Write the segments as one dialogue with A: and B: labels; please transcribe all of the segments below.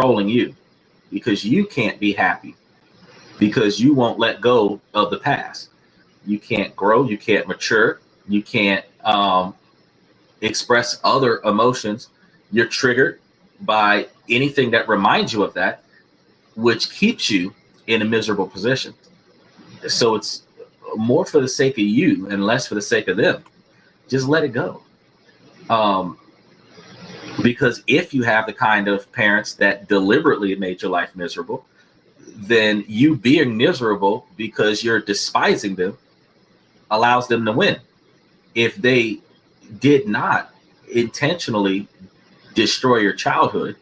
A: controlling you because you can't be happy because you won't let go of the past. You can't grow, you can't mature, you can't express other emotions. You're triggered by anything that reminds you of that, which keeps you in a miserable position. So it's more for the sake of you and less for the sake of them. Just let it go. Um, because if you have the kind of parents that deliberately made your life miserable, then you being miserable because you're despising them allows them to win. If they did not intentionally destroy your childhood,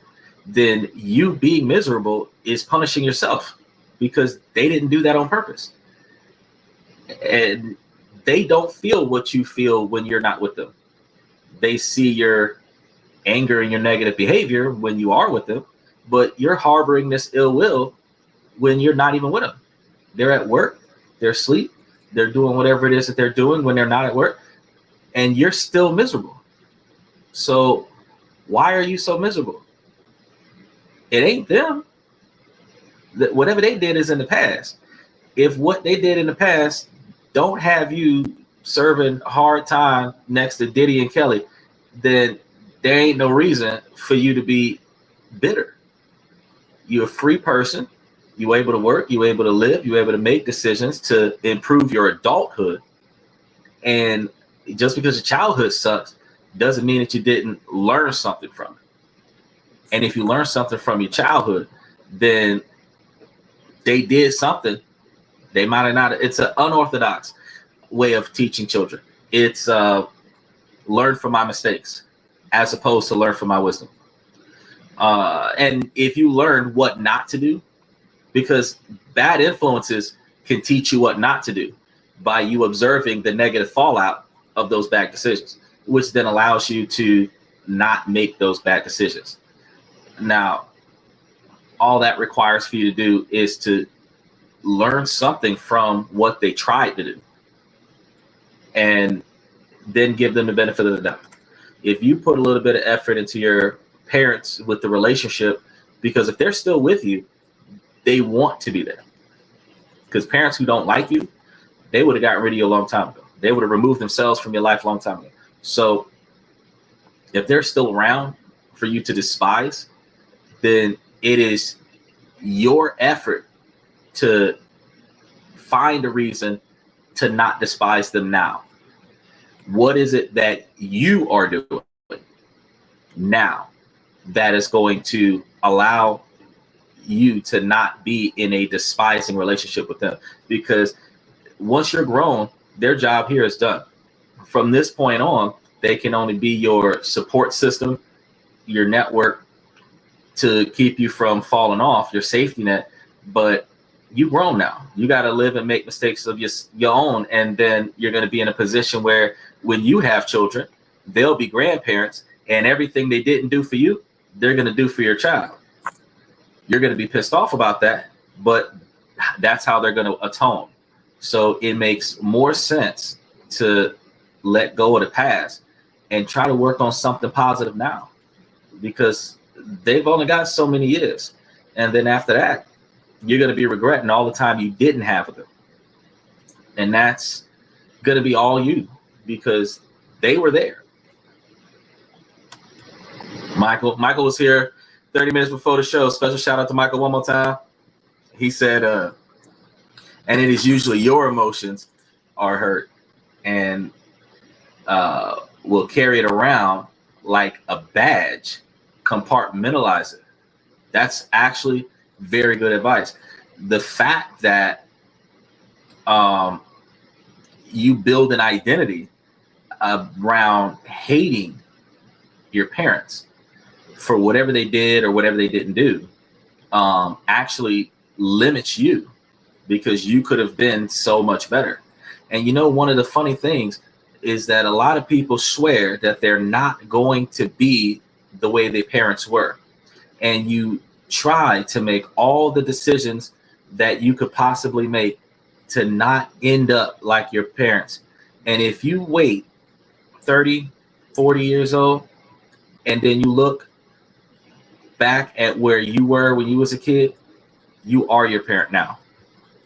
A: then you being miserable is punishing yourself because they didn't do that on purpose. And they don't feel what you feel when you're not with them. They see your anger and your negative behavior when you are with them, but you're harboring this ill will when you're not even with them. They're at work, they're asleep, they're doing whatever it is that they're doing when they're not at work, and you're still miserable. So why are you so miserable? It ain't them. Whatever they did is in the past. If what they did in the past don't have you serving hard time next to Diddy and Kelly, then there ain't no reason for you to be bitter. You're a free person. You're able to work. You're able to live. You're able to make decisions to improve your adulthood. And just because your childhood sucks doesn't mean that you didn't learn something from it. And if you learn something from your childhood, then they did something. They might have not. It's an unorthodox way of teaching children. It's learn from my mistakes as opposed to learn from my wisdom. And if you learn what not to do, because bad influences can teach you what not to do by you observing the negative fallout of those bad decisions, which then allows you to not make those bad decisions. Now, all that requires for you to do is to learn something from what they tried to do and then give them the benefit of the doubt. If you put a little bit of effort into your parents with the relationship, because if they're still with you, they want to be there. Because parents who don't like you, they would have gotten rid of you a long time ago. They would have removed themselves from your life a long time ago. So if they're still around for you to despise, then it is your effort to find a reason to not despise them now. What is it that you are doing now that is going to allow you to not be in a despising relationship with them? Because once you're grown, their job here is done. From this point on, they can only be your support system, your network to keep you from falling off, your safety net. But you grown now. You got to live and make mistakes of your own. And then you're going to be in a position where when you have children, they'll be grandparents, and everything they didn't do for you, they're going to do for your child. You're going to be pissed off about that, but that's how they're going to atone. So it makes more sense to let go of the past and try to work on something positive now, because they've only got so many years. And then after that, you're going to be regretting all the time you didn't have with them. And that's going to be all you, because they were there. Michael was here 30 minutes before the show. Special shout out to Michael one more time. He said, and it is usually your emotions are hurt and will carry it around like a badge, compartmentalize it. That's actually very good advice. The fact that you build an identity around hating your parents for whatever they did or whatever they didn't do actually limits you, because you could have been so much better. And you know, one of the funny things is that a lot of people swear that they're not going to be the way their parents were. And you try to make all the decisions that you could possibly make to not end up like your parents. And if you wait 30, 40 years old, and then you look back at where you were when you was a kid, you are your parent now.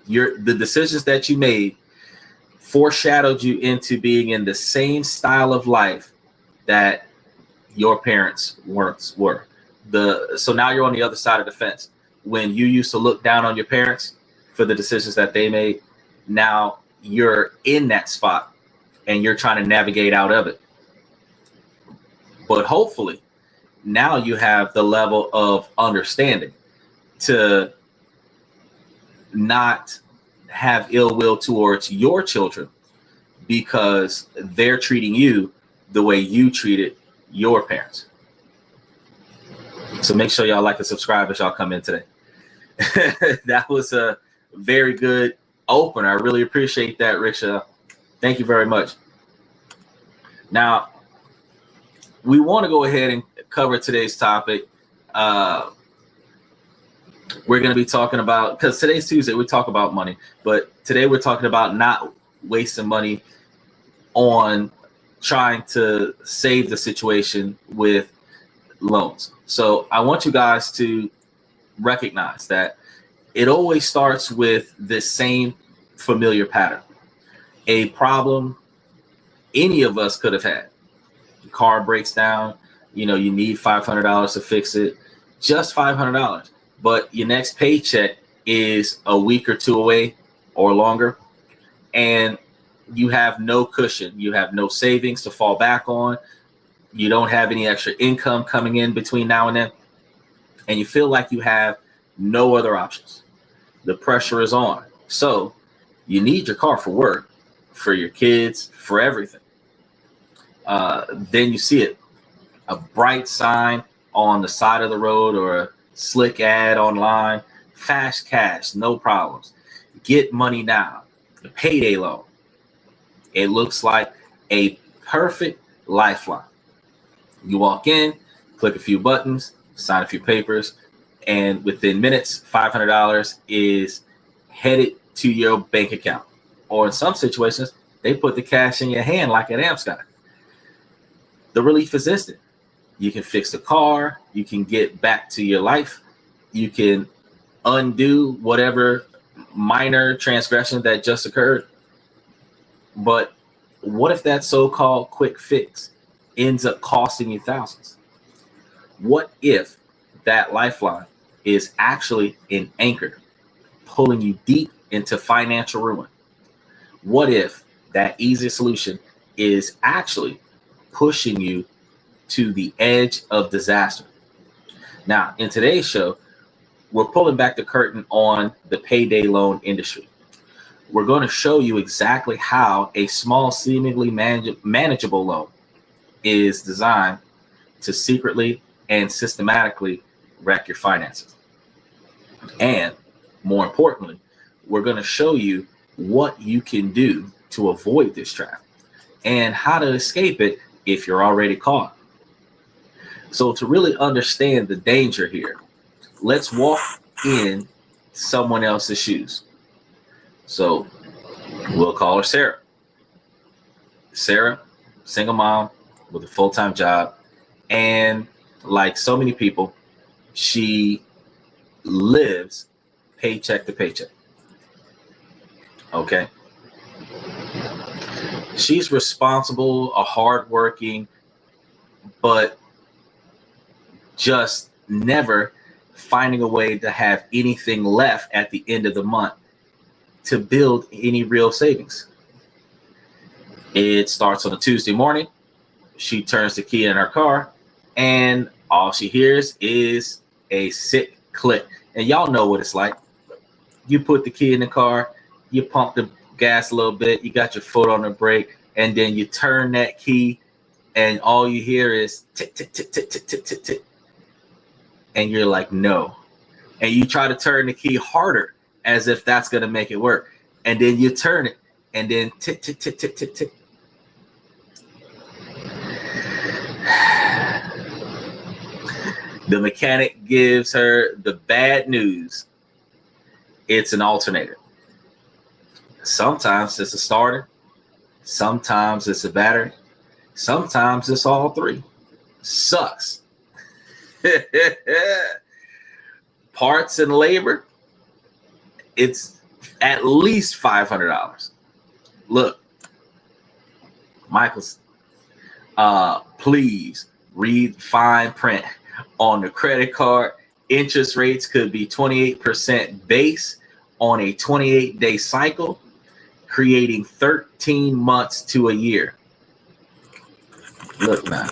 A: The decisions that you made foreshadowed you into being in the same style of life that your parents were. So now you're on the other side of the fence. When you used to look down on your parents for the decisions that they made, now you're in that spot and you're trying to navigate out of it. But hopefully now you have the level of understanding to not have ill will towards your children because they're treating you the way you treated your parents. So make sure y'all like and subscribe as y'all come in today. That was a very good opener. I really appreciate that, Rickshaw. Thank you very much. Now, we want to go ahead and cover today's topic. We're going to be talking about, because today's Tuesday, we talk about money, but today we're talking about not wasting money on trying to save the situation with loans. So I want you guys to recognize that it always starts with this same familiar pattern. A problem any of us could have had. The car breaks down, you need $500 to fix it, just $500. But your next paycheck is a week or two away or longer, and you have no cushion. You have no savings to fall back on. You don't have any extra income coming in between now and then, and you feel like you have no other options. The pressure is on. So you need your car for work, for your kids, for everything. Then you see it, a bright sign on the side of the road or a slick ad online, fast cash, no problems. Get money now, the payday loan. It looks like a perfect lifeline. You walk in, click a few buttons, sign a few papers, and within minutes, $500 is headed to your bank account. Or in some situations, they put the cash in your hand like at AmSky. The relief is instant. You can fix the car. You can get back to your life. You can undo whatever minor transgression that just occurred. But what if that so-called quick fix ends up costing you thousands? What if that lifeline is actually an anchor pulling you deep into financial ruin? What if that easy solution is actually pushing you to the edge of disaster? Now, in today's show, we're pulling back the curtain on the payday loan industry. We're going to show you exactly how a small, seemingly manageable loan is designed to secretly and systematically wreck your finances. And more importantly, we're going to show you what you can do to avoid this trap and how to escape it if you're already caught. So to really understand the danger here, let's walk in someone else's shoes. So we'll call her Sarah. Sarah, single mom with a full-time job. And like so many people, she lives paycheck to paycheck. Okay. She's responsible, a hardworking, but just never finding a way to have anything left at the end of the month to build any real savings. It starts on a Tuesday morning. She turns the key in her car, and all she hears is a sick click. And y'all know what it's like. You put the key in the car, you pump the gas a little bit, you got your foot on the brake, and then you turn that key, and all you hear is tick, tick, tick, tick, tick, tick, tick, tick. And you're like, no. And you try to turn the key harder as if that's going to make it work. And then you turn it, and then tick, tick, tick, tick, tick, tick. The mechanic gives her the bad news. It's an alternator. Sometimes it's a starter. Sometimes it's a battery. Sometimes it's all three. Sucks. Parts and labor, it's at least $500. Look, Michael's, please read fine print on the credit card. Interest rates could be 28% base on a 28-day cycle, creating 13 months to a year. Look, man,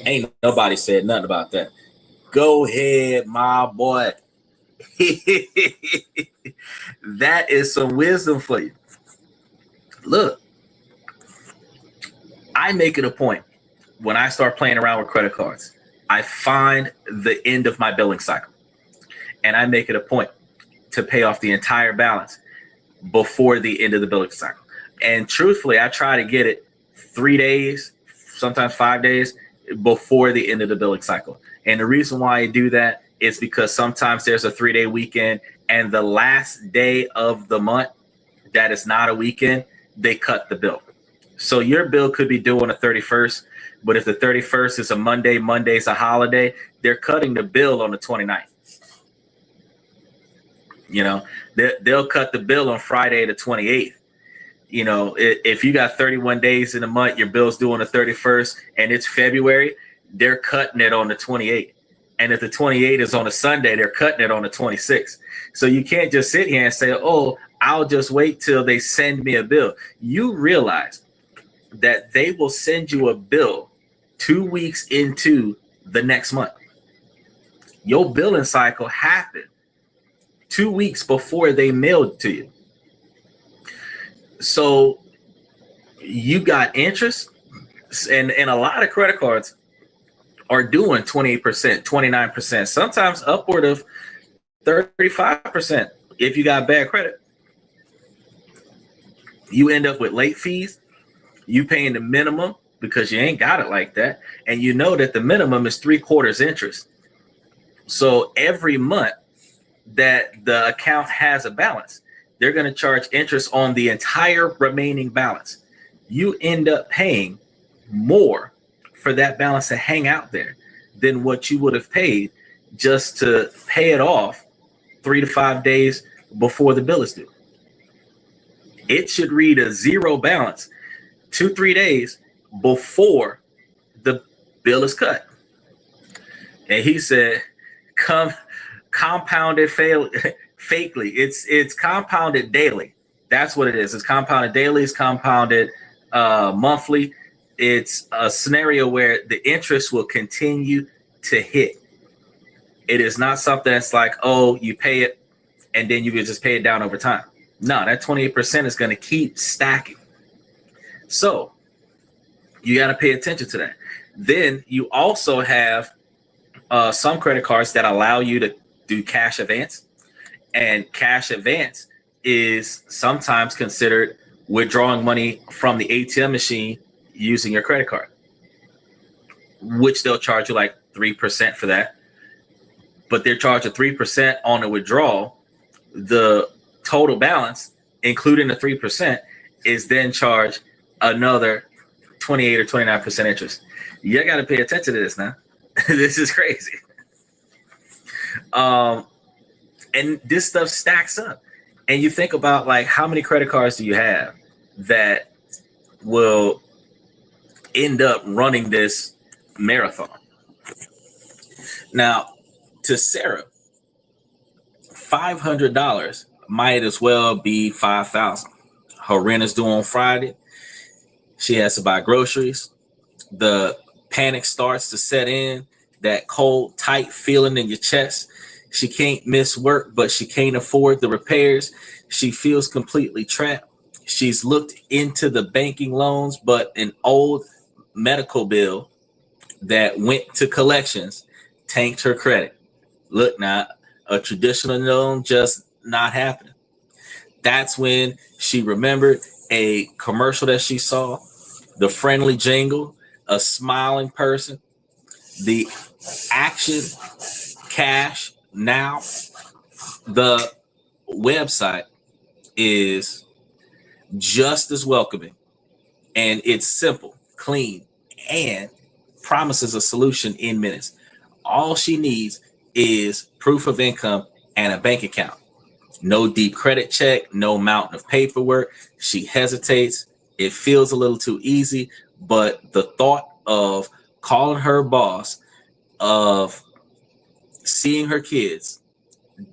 A: ain't nobody said nothing about that. Go ahead, my boy. That is some wisdom for you. Look, I make it a point when I start playing around with credit cards, I find the end of my billing cycle, and I make it a point to pay off the entire balance before the end of the billing cycle. And truthfully, I try to get it 3 days, sometimes 5 days before the end of the billing cycle. And the reason why I do that is because sometimes there's a 3-day weekend, and the last day of the month that is not a weekend, they cut the bill. So your bill could be due on the 31st, but if the 31st is a Monday, Monday's a holiday, they're cutting the bill on the 29th. You know, they'll cut the bill on Friday the 28th. You know, if you got 31 days in a month, your bill's due on the 31st, and it's February, they're cutting it on the 28th. And if the 28th is on a Sunday, they're cutting it on the 26th. So you can't just sit here and say, oh, I'll just wait till they send me a bill. You realize that they will send you a bill 2 weeks into the next month. Your billing cycle happened 2 weeks before they mailed to you. So you got interest, and a lot of credit cards are doing 28%, 29%, sometimes upward of 35% if you got bad credit. You end up with late fees. You paying the minimum because you ain't got it like that. And you know that the minimum is 3/4 interest. So every month that the account has a balance, they're going to charge interest on the entire remaining balance. You end up paying more for that balance to hang out there than what you would have paid just to pay it off 3 to 5 days before the bill is due. It should read a zero balance 2-3 days before the bill is cut. And he said, compounded fakely. It's compounded daily. That's what it is. It's compounded daily. It's compounded monthly. It's a scenario where the interest will continue to hit. It is not something that's like, oh, you pay it and then you can just pay it down over time. No, that 28% is going to keep stacking. So you got to pay attention to that. Then you also have some credit cards that allow you to do cash advance. And cash advance is sometimes considered withdrawing money from the ATM machine using your credit card, which they'll charge you like 3% for that. But they're charging 3% on the withdrawal. The total balance, including the 3%, is then charged another 28 or 29% interest. You got to pay attention to this now. This is crazy. And this stuff stacks up. And you think about, like, how many credit cards do you have that will end up running this marathon? Now, to Sarah, $500 might as well be $5,000. Her rent is due on Friday. She has to buy groceries. The panic starts to set in, that cold, tight feeling in your chest. She can't miss work, but she can't afford the repairs. She feels completely trapped. She's looked into the banking loans, but an old medical bill that went to collections tanked her credit. Look, now, a traditional loan just not happening. That's when she remembered a commercial that she saw, the friendly jingle, a smiling person, the action cash now. The website is just as welcoming, and it's simple, clean, and promises a solution in minutes. All she needs is proof of income and a bank account. No deep credit check, no mountain of paperwork. She hesitates. It feels a little too easy, but the thought of calling her boss, of seeing her kids,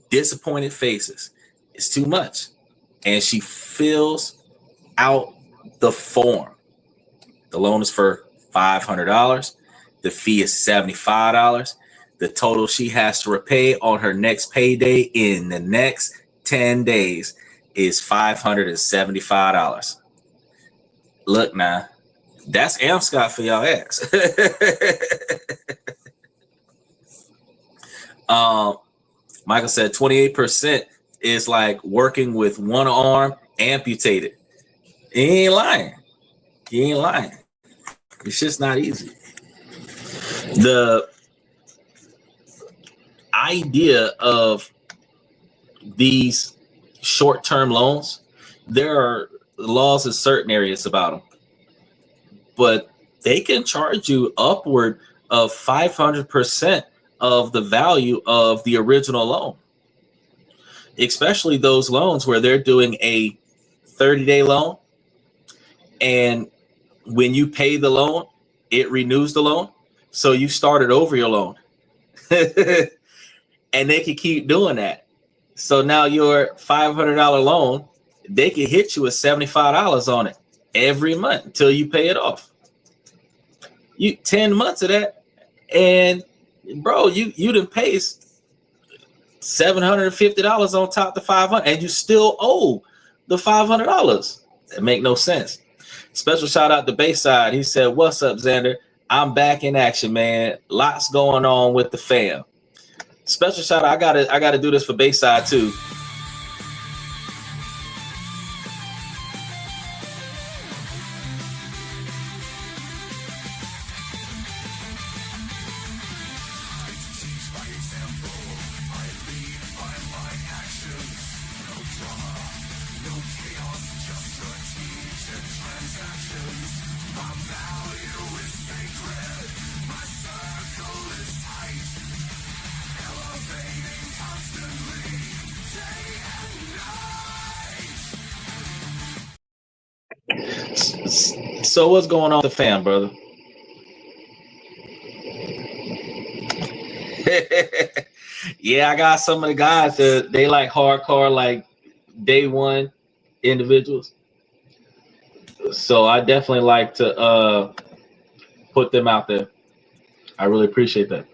A: disappointed faces, is too much. And she fills out the form. The loan is for $500. The fee is $75. The total she has to repay on her next payday in the next 10 days is $575. Look now, that's Scott for y'all ass. Michael said 28% is like working with one arm amputated. He ain't lying. It's just not easy. The idea of these short-term loans, there are laws in certain areas about them, but they can charge you upward of 500% of the value of the original loan, especially those loans where they're doing a 30-day loan, and when you pay the loan, it renews the loan, so you started over your loan. And they can keep doing that. So now your $500 loan, they can hit you with $75 on it every month until you pay it off. You 10 months of that, and bro, you done pay $750 on top of the $500, and you still owe the $500. That make no sense. Special shout out to Bayside. He said, "What's up, Xander? I'm back in action, man. Lots going on with the fam." Special shout out. I gotta do this for Bayside too. So what's going on with the fam, brother? Yeah, I got some of the guys that they like hardcore, like day one individuals. So I definitely like to put them out there. I really appreciate that.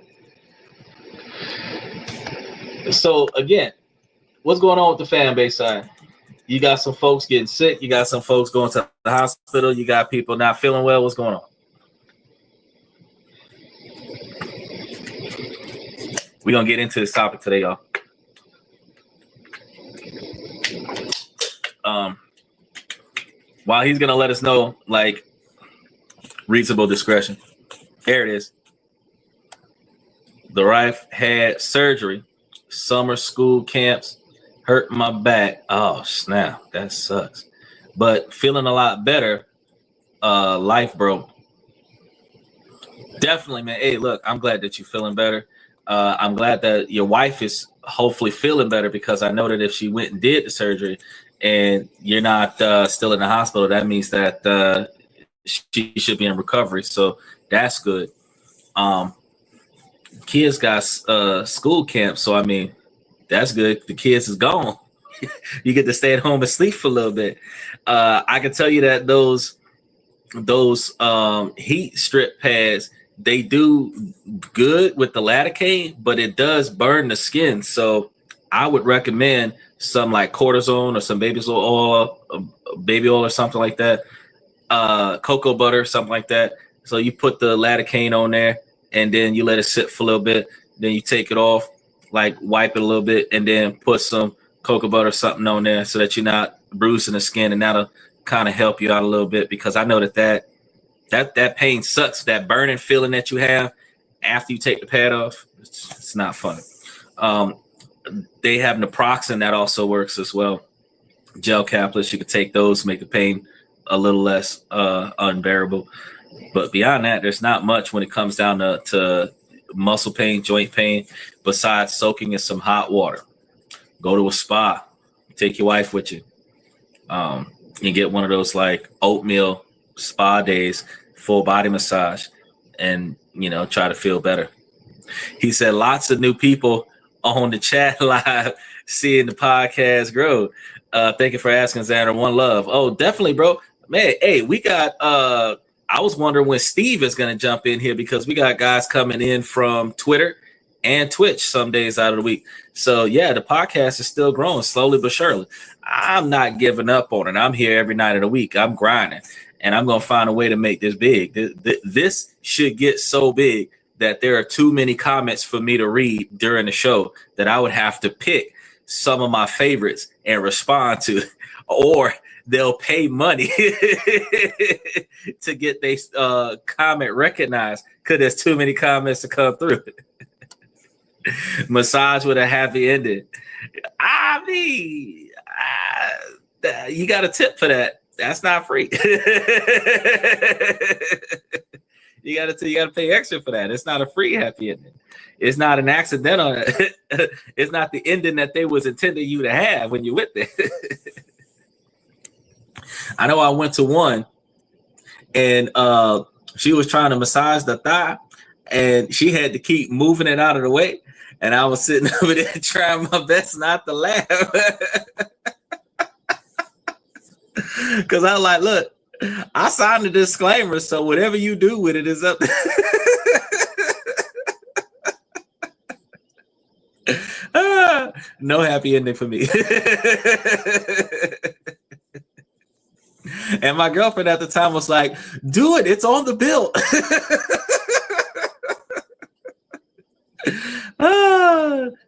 A: So again, what's going on with the fan base side? You got some folks getting sick. You got some folks going to the hospital. You got people not feeling well. What's going on? We're going to get into this topic today, y'all. While he's going to let us know, like, reasonable discretion. There it is. The wife had surgery, summer school camps, hurt my back. Oh, snap. That sucks. But feeling a lot better. Life broke. Definitely, man. Hey, look, I'm glad that you're feeling better. I'm glad that your wife is hopefully feeling better, because I know that if she went and did the surgery and you're not still in the hospital, that means that she should be in recovery. So that's good. Kids got school camp, so I mean, that's good. The kids is gone. You get to stay at home and sleep for a little bit. I can tell you that those heat strip pads, they do good with the lidocaine, but it does burn the skin. So I would recommend some like cortisone or some baby oil or something like that. Cocoa butter, something like that. So you put the lidocaine on there, and then you let it sit for a little bit. Then you take it off, like wipe it a little bit, and then put some cocoa butter or something on there so that you're not bruising the skin, and that'll kind of help you out a little bit, because I know that pain sucks. That burning feeling that you have after you take the pad off, it's not fun. They have naproxen that also works as well. Gel caplets, you could take those, make the pain a little less unbearable. But beyond that, there's not much when it comes down to muscle pain, joint pain, besides soaking in some hot water. Go to a spa. Take your wife with you. You get one of those like oatmeal spa days, full body massage, and try to feel better. He said lots of new people on the chat live, seeing the podcast grow. Thank you for asking, Xander. One love. Oh, definitely, bro. Man, hey, we got I was wondering when Steve is going to jump in here, because we got guys coming in from Twitter and Twitch some days out of the week. So yeah, the podcast is still growing slowly but surely. I'm not giving up on it. I'm here every night of the week. I'm grinding, and I'm going to find a way to make this big. This should get so big that there are too many comments for me to read during the show that I would have to pick some of my favorites and respond to, or they'll pay money to get their comment recognized, because there's too many comments to come through. Massage with a happy ending. I mean, you got a tip for that. That's not free. You gotta pay extra for that. It's not a free happy ending. It's not an accidental. It's not the ending that they was intending you to have when you went there. I know I went to one, and she was trying to massage the thigh, and she had to keep moving it out of the way, and I was sitting over there trying my best not to laugh, because I was like, look, I signed a disclaimer, so whatever you do with it is up to no happy ending for me. And my girlfriend at the time was like, do it, it's on the bill.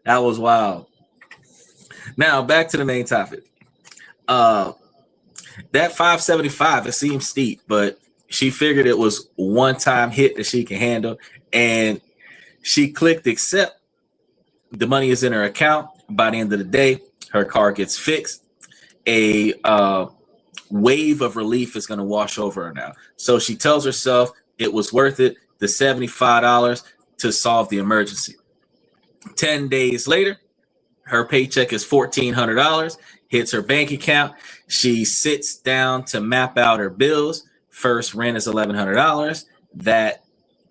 A: That was wild. Now back to the main topic. That 575, it seems steep, but she figured it was one-time hit that she can handle, and she clicked accept. The money is in her account. By the end of the day, her car gets fixed. A wave of relief is going to wash over her now. So she tells herself it was worth it, the $75 to solve the emergency. 10 days later, her paycheck is $1,400, hits her bank account. She sits down to map out her bills. First rent is $1,100. That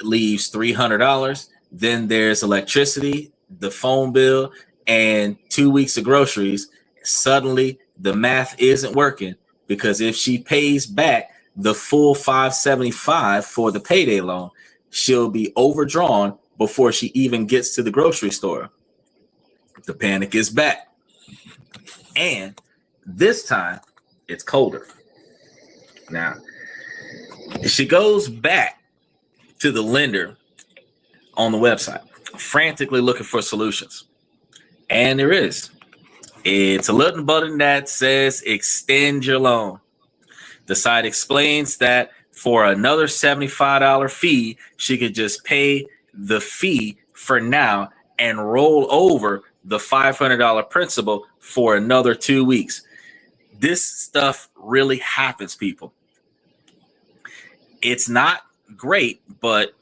A: leaves $300. Then there's electricity, the phone bill, and 2 weeks of groceries. Suddenly, the math isn't working, because if she pays back the full $575 for the payday loan, she'll be overdrawn before she even gets to the grocery store. The panic is back. And this time, it's colder. Now, she goes back to the lender on the website, frantically looking for solutions. And there is. It's a little button that says extend your loan. The site explains that for another $75 fee, she could just pay the fee for now and roll over the $500 principal for another 2 weeks. This stuff really happens, people. It's not great, but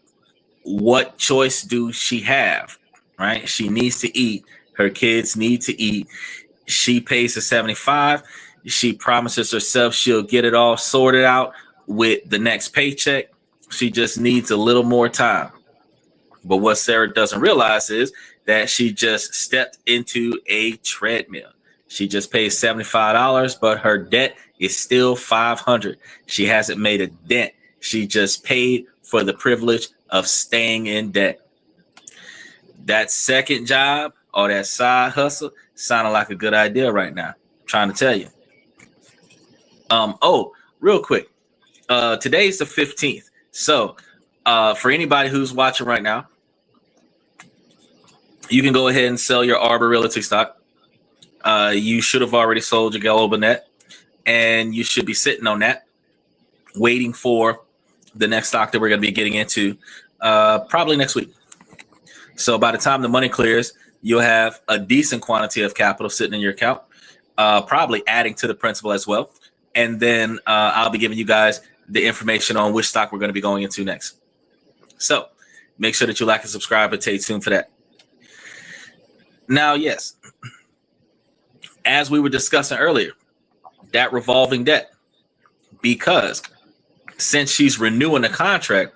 A: what choice do she have, right? She needs to eat. Her kids need to eat. She pays the $75. She promises herself she'll get it all sorted out with the next paycheck. She just needs a little more time. But what Sarah doesn't realize is that she just stepped into a treadmill. She just paid $75, but her debt is still $500. She hasn't made a dent. She just paid for the privilege of staying in debt. That second job or that side hustle sounded like a good idea right now. I'm trying to tell you. Real quick. Today's the 15th. So for anybody who's watching right now, you can go ahead and sell your Arbor Realty stock. You should have already sold your Global Net, and you should be sitting on that, waiting for the next stock that we're going to be getting into probably next week. So by the time the money clears, you'll have a decent quantity of capital sitting in your account, probably adding to the principal as well. And then I'll be giving you guys the information on which stock we're going to be going into next. So Make sure that you like and subscribe and stay tuned for that. Now, yes, as we were discussing earlier, that revolving debt, because since she's renewing the contract,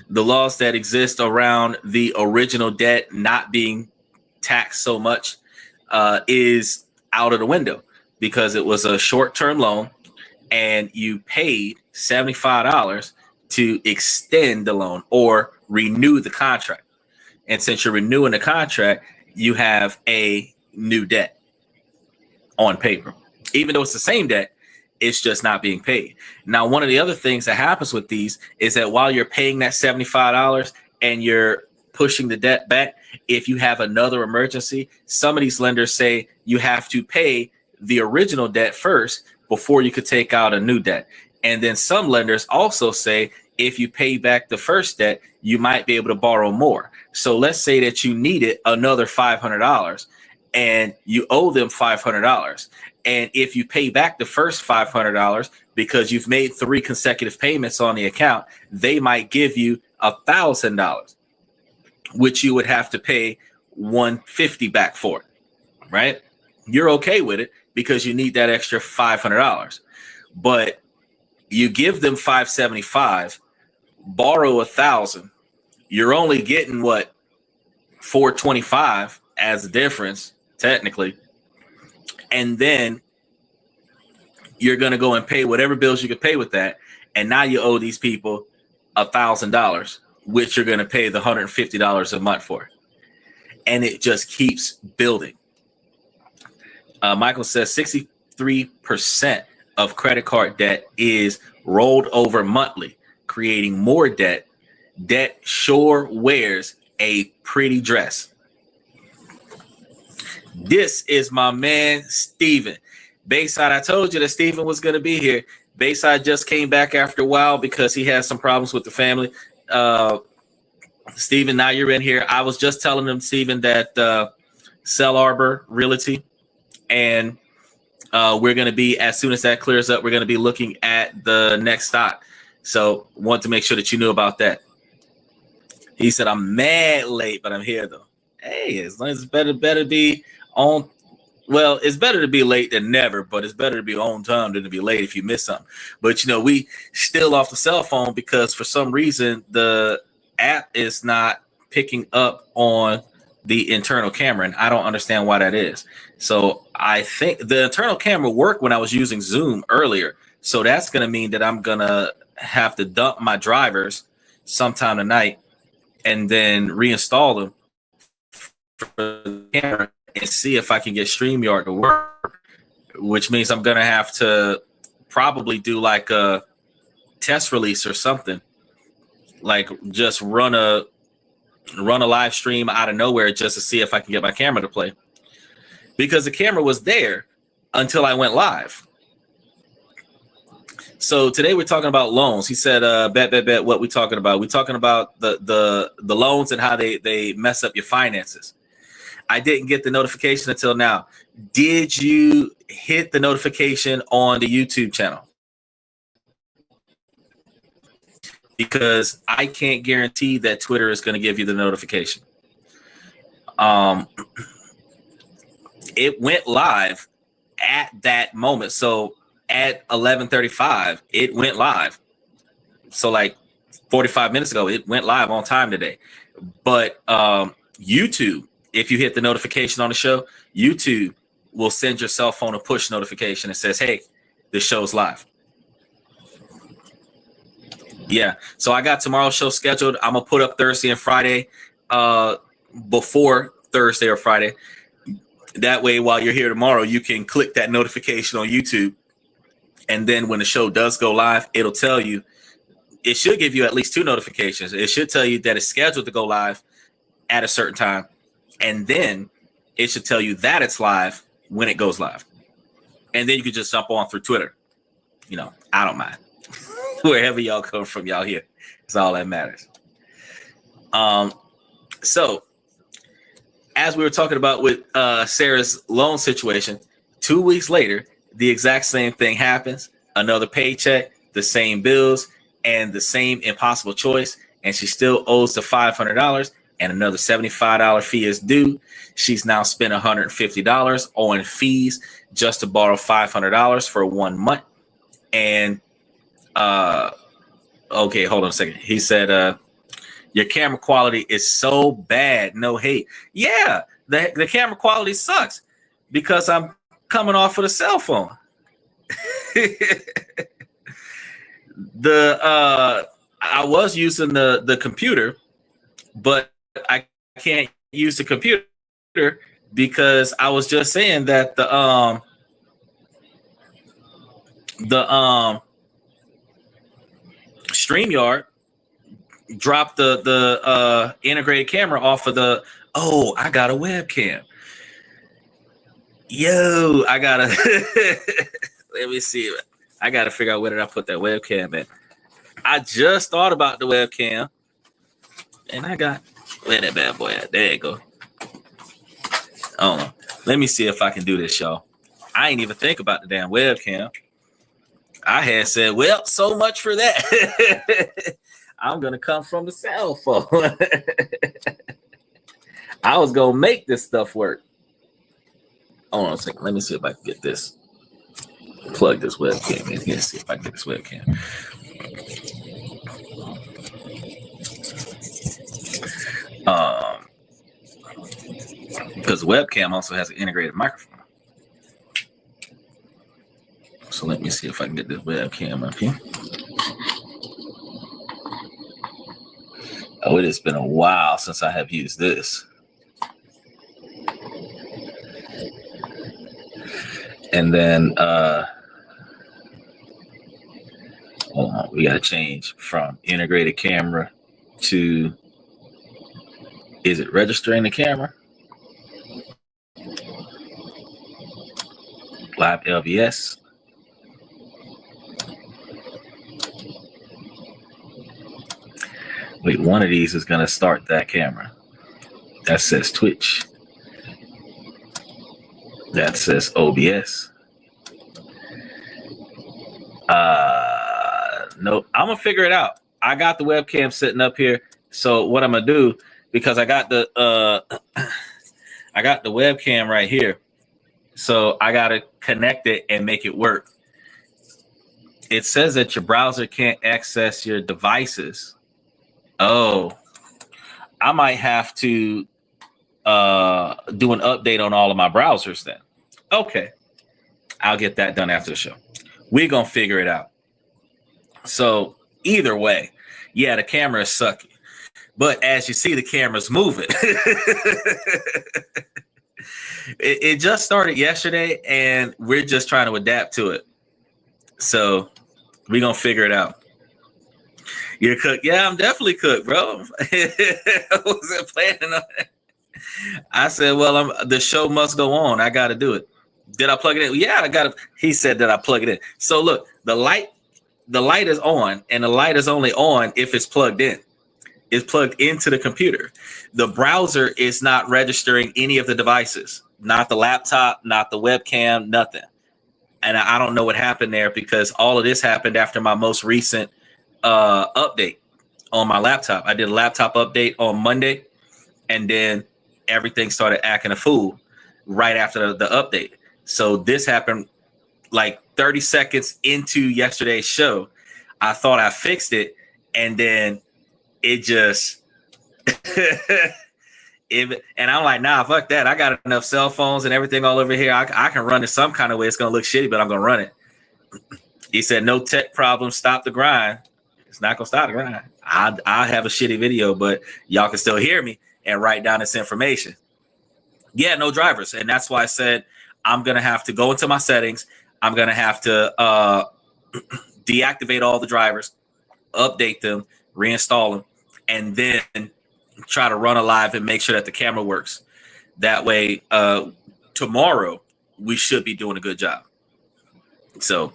A: the laws that exist around the original debt not being taxed so much is out of the window, because it was a short-term loan and you paid $75 to extend the loan or renew the contract. And since you're renewing the contract, you have a new debt on paper. Even though it's the same debt, it's just not being paid. Now, one of the other things that happens with these is that while you're paying that $75 and you're pushing the debt back, if you have another emergency, some of these lenders say you have to pay the original debt first before you could take out a new debt. And then some lenders also say if you pay back the first debt, you might be able to borrow more. So let's say that you needed another $500 and you owe them $500. And if you pay back the first $500 because you've made 3 consecutive payments on the account, they might give you $1,000, which you would have to pay $150 back for, right? You're okay with it because you need that extra $500. But you give them $575, borrow $1,000. You're only getting what, $425 as a difference, technically. And then you're going to go and pay whatever bills you could pay with that. And now you owe these people $1,000, which you're going to pay the $150 a month for. And it just keeps building. Michael says 63% of credit card debt is rolled over monthly, creating more debt. Debt sure wears a pretty dress. This is my man, Steven. Bayside, I told you that Steven was going to be here. Bayside just came back after a while because he had some problems with the family. Steven, now you're in here. I was just telling him, Steven, that Cell Arbor Realty, and we're going to be, as soon as that clears up, we're going to be looking at the next stock. So want to make sure that you knew about that. He said, I'm mad late, but I'm here, though. Hey, as long as it's better be on. Well, it's better to be late than never, but it's better to be on time than to be late if you miss something. But, you know, we still off the cell phone because for some reason the app is not picking up on the internal camera, and I don't understand why that is. So I think the internal camera worked when I was using Zoom earlier. So that's going to mean that I'm going to have to dump my drivers sometime tonight and then reinstall them for the camera and see if I can get StreamYard to work, which means I'm going to have to probably do like a test release or something, like just run a live stream out of nowhere just to see if I can get my camera to play, because the camera was there until I went live. So today we're talking about loans. He said, bet. What we talking about? We're talking about the loans and how they mess up your finances. I didn't get the notification until now. Did you hit the notification on the YouTube channel? Because I can't guarantee that Twitter is going to give you the notification. It went live at that moment. So at 11:35, it went live. So like 45 minutes ago, it went live on time today. But YouTube, if you hit the notification on the show, YouTube will send your cell phone a push notification that says, hey, this show's live. Yeah. So I got tomorrow's show scheduled. I'm going to put up Thursday and Friday before Thursday or Friday. That way, while you're here tomorrow, you can click that notification on YouTube. And then when the show does go live, it'll tell you, it should give you at least 2 notifications. It should tell you that it's scheduled to go live at a certain time. And then it should tell you that it's live when it goes live. And then you can just jump on through Twitter. You know, I don't mind. Wherever y'all come from, y'all here. It's all that matters. So as we were talking about with Sarah's loan situation, 2 weeks later, the exact same thing happens. Another paycheck, the same bills, and the same impossible choice. and she still owes the $500, and another $75 fee is due. She's now spent $150 on fees just to borrow $500 for 1 month. And okay, hold on a second. He said, your camera quality is so bad. No hate. Yeah, the camera quality sucks because I'm coming off of the cell phone. I was using the computer, but I can't use the computer because I was just saying that the StreamYard dropped the integrated camera off of the. Oh, I got a webcam. Yo, I gotta let me see. I gotta figure out where did I put that webcam at. I just thought about the webcam, and I got where that bad boy at. There you go. Oh, let me see if I can do this, y'all. I ain't even think about the damn webcam. I had said, well, so much for that. I'm gonna come from the cell phone. I was gonna make this stuff work. Hold on a second. Let me see if I can get this. Plug this webcam in here. See if I can get this webcam. Because the webcam also has an integrated microphone. So let me see if I can get this webcam up here. Oh, it has been a while since I have used this. And then hold on, we got to change from integrated camera to, is it registering the camera? Live LVS. Wait, one of these is going to start that camera. That says Twitch. That says OBS. Nope. I'm going to figure it out. I got the webcam sitting up here. So what I'm going to do, because I got the webcam right here. So I got to connect it and make it work. It says that your browser can't access your devices. Oh, I might have to do an update on all of my browsers then. Okay. I'll get that done after the show. We're going to figure it out. So either way, yeah, the camera is sucky. But as you see, the camera's moving. It just started yesterday, and we're just trying to adapt to it. So we're going to figure it out. You're cooked? Yeah, I'm definitely cooked, bro. I wasn't planning on it. I said, well, the show must go on. I got to do it. Did I plug it in? Yeah, I got to. He said that I plug it in. So look, the light is on, and the light is only on if it's plugged in. It's plugged into the computer. The browser is not registering any of the devices, not the laptop, not the webcam, nothing. And I don't know what happened there because all of this happened after my most recent update on my laptop. I did a laptop update on Monday, and then everything started acting a fool right after the update. So this happened like 30 seconds into yesterday's show. I thought I fixed it, and then it just and I'm like, nah, fuck that. I got enough cell phones and everything all over here. I can run it some kind of way. It's gonna look shitty, but I'm gonna run it. He said, no tech problem, stop the grind. It's not gonna stop the grind. I have a shitty video, but y'all can still hear me and write down this information. Yeah, no drivers. And that's why I said I'm gonna have to go into my settings. I'm gonna have to deactivate all the drivers, update them, reinstall them, and then try to run a live and make sure that the camera works. That way, tomorrow we should be doing a good job. So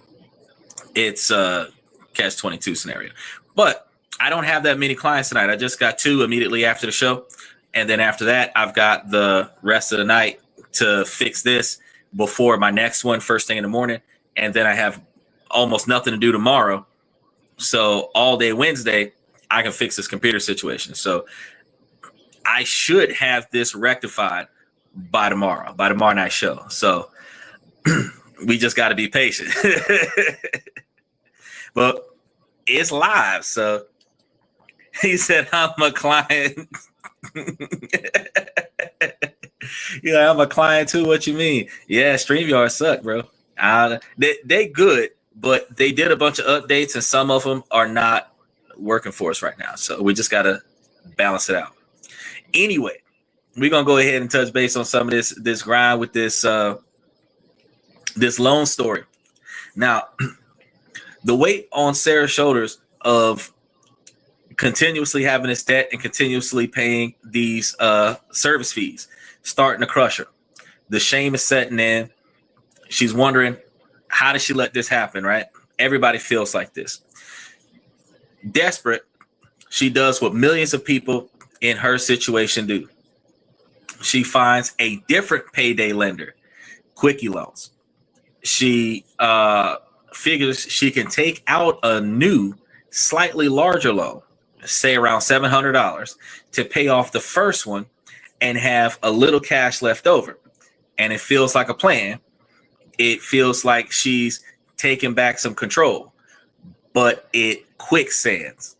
A: it's a catch-22 scenario. But I don't have that many clients tonight. I just got 2 immediately after the show. And then after that, I've got the rest of the night to fix this before my next one first thing in the morning. And then I have almost nothing to do tomorrow. So all day Wednesday, I can fix this computer situation. So I should have this rectified by tomorrow night show. So we just got to be patient. But it's live. So he said, I'm a client. Yeah, I'm a client too. What you mean? Yeah, StreamYard suck, bro. They good, but they did a bunch of updates, and some of them are not working for us right now. So we just gotta balance it out. Anyway, we're gonna go ahead and touch base on some of this grind with this loan story. Now, the weight on Sarah's shoulders of continuously having this debt and continuously paying these service fees starting to crush her. The shame is setting in. She's wondering, how did she let this happen, right? Everybody feels like this. Desperate, she does what millions of people in her situation do. She finds a different payday lender, Quickie Loans. She figures she can take out a new, slightly larger loan, say around $700, to pay off the first one and have a little cash left over. And it feels like a plan. It feels like she's taking back some control, but it quicksands.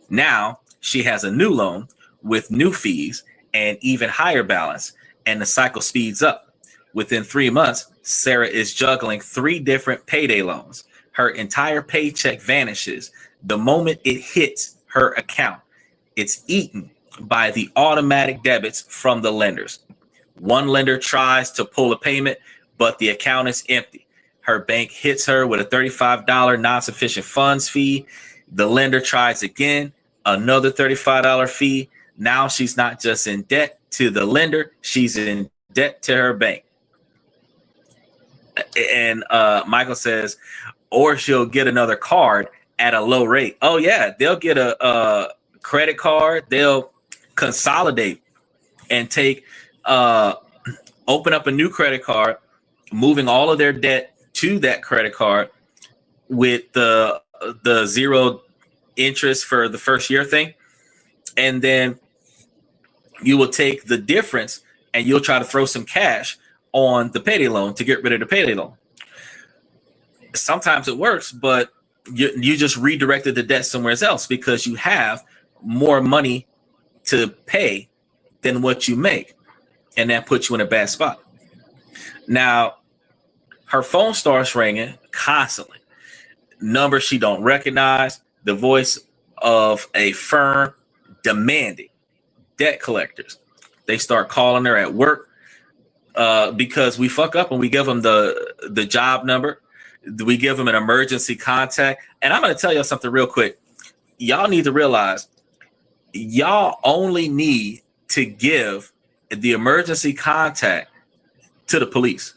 A: Now she has a new loan with new fees and even higher balance, and the cycle speeds up. Within 3 months, Sarah is juggling 3 different payday loans. Her entire paycheck vanishes the moment it hits her account. It's eaten by the automatic debits from the lenders. One lender tries to pull a payment, but the account is empty. Her bank hits her with a $35 non-sufficient funds fee. The lender tries again, another $35 fee. Now she's not just in debt to the lender, she's in debt to her bank. And Michael says, or she'll get another card at a low rate. Oh yeah, they'll get a credit card. They'll consolidate and take open up a new credit card, moving all of their debt to that credit card with the zero interest for the first year thing. And then you will take the difference and you'll try to throw some cash on the payday loan to get rid of the payday loan. Sometimes it works, but you just redirected the debt somewhere else because you have more money to pay than what you make. And that puts you in a bad spot. Now, her phone starts ringing constantly. Numbers she don't recognize, the voice of a firm demanding debt collectors. They start calling her at work because we fuck up and we give them the job number. We give them an emergency contact. And I'm going to tell you something real quick. Y'all need to realize y'all only need to give the emergency contact to the police.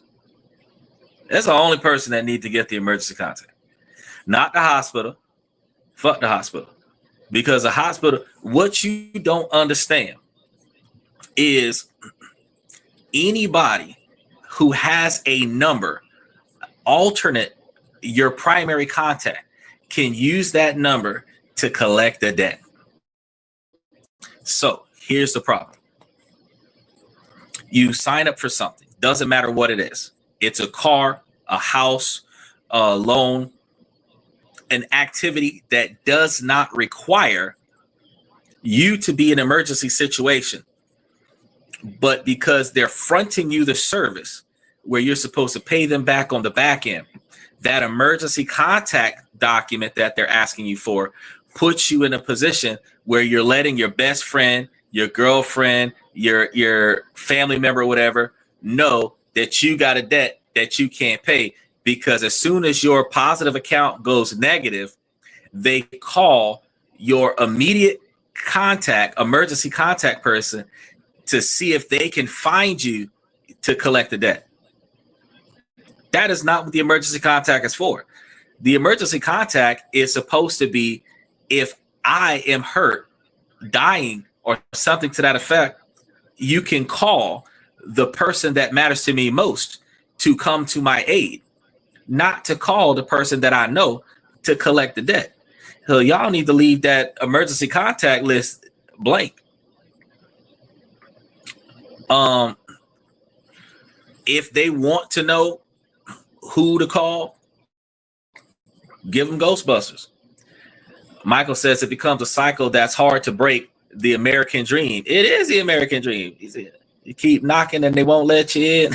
A: That's the only person that need to get the emergency contact, not the hospital. Fuck the hospital. Because the hospital, what you don't understand is anybody who has a number alternate your primary contact can use that number to collect the debt. So here's the problem. You sign up for something, doesn't matter what it is. It's a car, a house, a loan, an activity that does not require you to be in an emergency situation. But because they're fronting you the service where you're supposed to pay them back on the back end, that emergency contact document that they're asking you for puts you in a position where you're letting your best friend, your girlfriend, your family member, whatever, know that you got a debt that you can't pay. Because as soon as your positive account goes negative, they call your immediate contact, emergency contact person to see if they can find you to collect the debt. That is not what the emergency contact is for. The emergency contact is supposed to be if I am hurt, dying, or something to that effect, you can call the person that matters to me most to come to my aid, not to call the person that I know to collect the debt. So y'all need to leave that emergency contact list blank. If they want to know who to call, give them Ghostbusters. Michael says it becomes a cycle that's hard to break. The American dream. It is the American dream. You keep knocking and they won't let you in.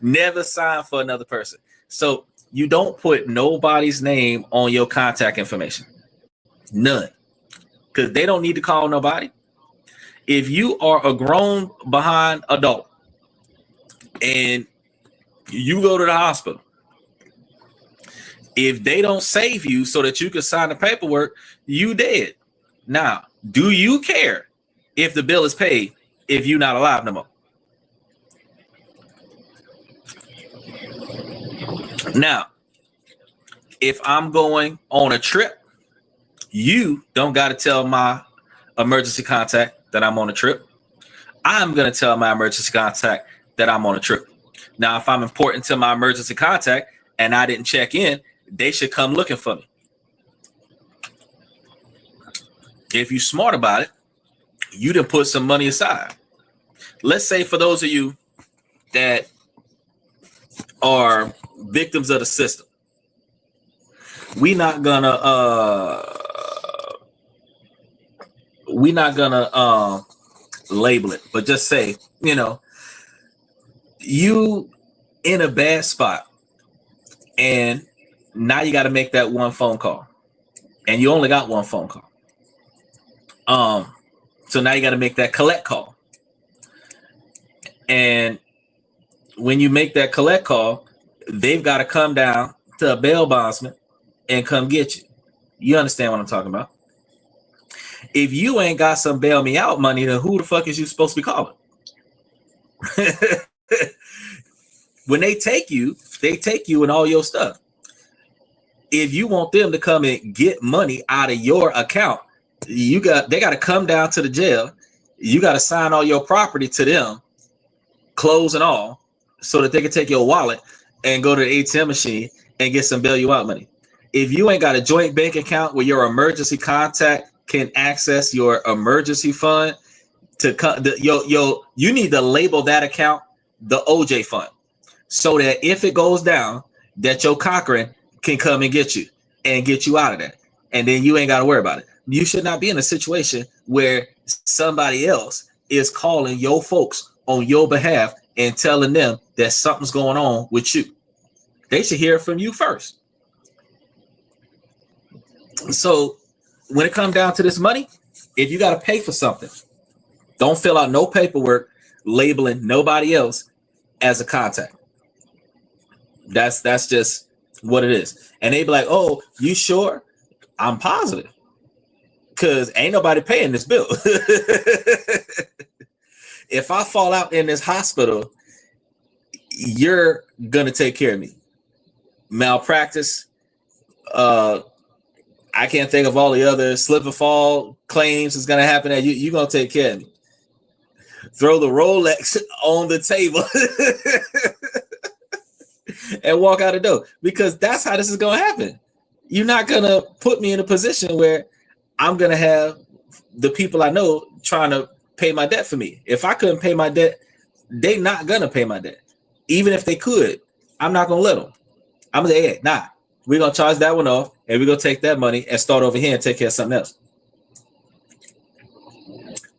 A: Never sign for another person. So you don't put nobody's name on your contact information. None. Because they don't need to call nobody. If you are a grown behind adult and you go to the hospital, if they don't save you so that you can sign the paperwork, you dead. Now, do you care if the bill is paid if you're not alive no more? Now, if I'm going on a trip, you don't got to tell my emergency contact that I'm on a trip. I'm going to tell my emergency contact that I'm on a trip. Now, if I'm important to my emergency contact and I didn't check in, they should come looking for me. If you're smart about it, you done put some money aside. Let's say for those of you that are victims of the system, we're not gonna label it, but just say, you in a bad spot and now you got to make that one phone call and you only got one phone call. So now you got to make that collect call. And when you make that collect call, they've got to come down to a bail bondsman and come get you. You understand what I'm talking about? If you ain't got some bail me out money, then who the fuck is you supposed to be calling? When they take you and all your stuff. If you want them to come and get money out of your account, they got to come down to the jail. You got to sign all your property to them, clothes and all, so that they can take your wallet and go to the ATM machine and get some bail you out money. If you ain't got a joint bank account where your emergency contact can access your emergency fund you need to label that account the OJ fund, so that if it goes down, that your Cochran can come and get you out of that, and then you ain't got to worry about it. You should not be in a situation where somebody else is calling your folks on your behalf and telling them that something's going on with you. They should hear from you first. So when it comes down to this money, if you got to pay for something, don't fill out no paperwork labeling nobody else as a contact. That's just what it is. And they be like, oh, you sure? I'm positive. Because ain't nobody paying this bill. If I fall out in this hospital, you're going to take care of me. Malpractice. I can't think of all the other slip and fall claims is going to happen. That you're going to take care of me. Throw the Rolex on the table and walk out the door, because that's how this is going to happen. You're not going to put me in a position where I'm going to have the people I know trying to pay my debt for me. If I couldn't pay my debt, they not going to pay my debt. Even if they could, I'm not going to let them. I'm going to say, hey, nah, we're going to charge that one off and we're going to take that money and start over here and take care of something else.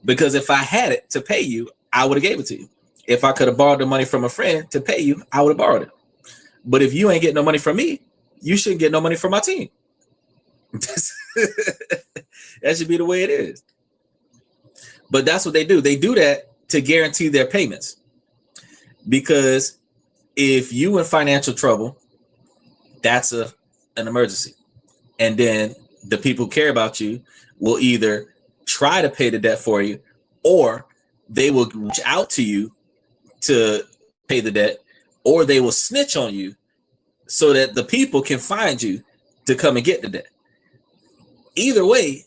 A: Because if I had it to pay you, I would have gave it to you. If I could have borrowed the money from a friend to pay you, I would have borrowed it. But if you ain't getting no money from me, you shouldn't get no money from my team. That should be the way it is. But that's what they do. They do that to guarantee their payments. Because if you in financial trouble, that's an emergency. And then the people who care about you will either try to pay the debt for you, or they will reach out to you to pay the debt, or they will snitch on you so that the people can find you to come and get the debt. Either way,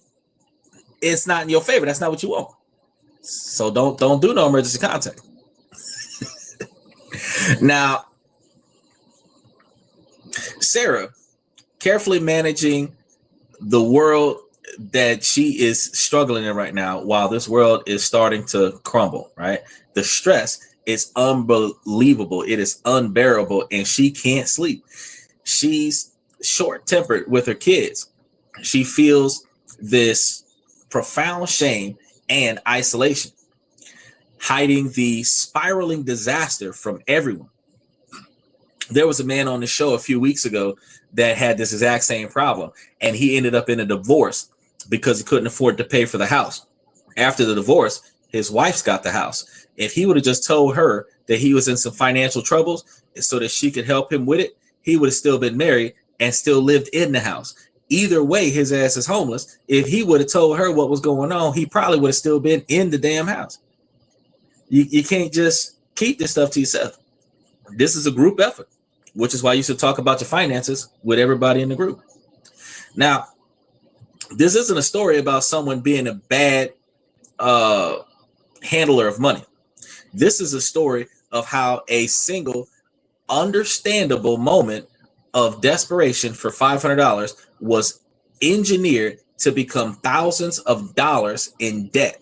A: it's not in your favor. That's not what you want. So don't do no emergency contact. Now, Sarah, carefully managing the world that she is struggling in right now, while this world is starting to crumble, right? The stress is unbelievable. It is unbearable, and she can't sleep. She's short-tempered with her kids. She feels this profound shame and isolation, hiding the spiraling disaster from everyone. There was a man on the show a few weeks ago that had this exact same problem, and he ended up in a divorce because he couldn't afford to pay for the house. After the divorce, his wife's got the house. If he would have just told her that he was in some financial troubles so that she could help him with it, he would have still been married and still lived in the house. Either way, his ass is homeless. If he would have told her what was going on, he probably would have still been in the damn house. You can't just keep this stuff to yourself. This is a group effort, which is why you should talk about your finances with everybody in the group. Now, this isn't a story about someone being a bad handler of money. This is a story of how a single understandable moment of desperation for $500 was engineered to become thousands of dollars in debt.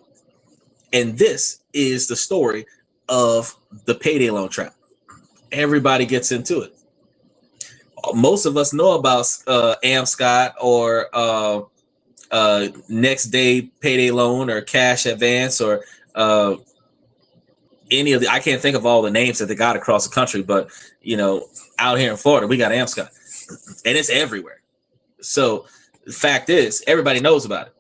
A: And this is the story of the payday loan trap. Everybody gets into it. Most of us know about Scott or next day payday loan or cash advance or any of the, I can't think of all the names that they got across the country, but out here in Florida, we got Scott, and it's everywhere. So the fact is, everybody knows about it,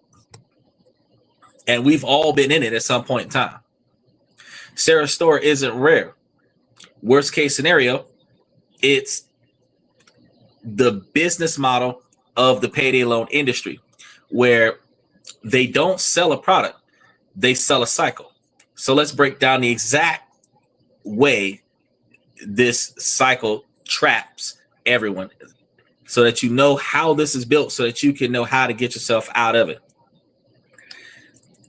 A: and we've all been in it at some point in time. Sarah's story isn't rare. Worst case scenario, it's the business model of the payday loan industry, where they don't sell a product, they sell a cycle. So let's break down the exact way this cycle traps everyone so that you know how this is built, so that you can know how to get yourself out of it.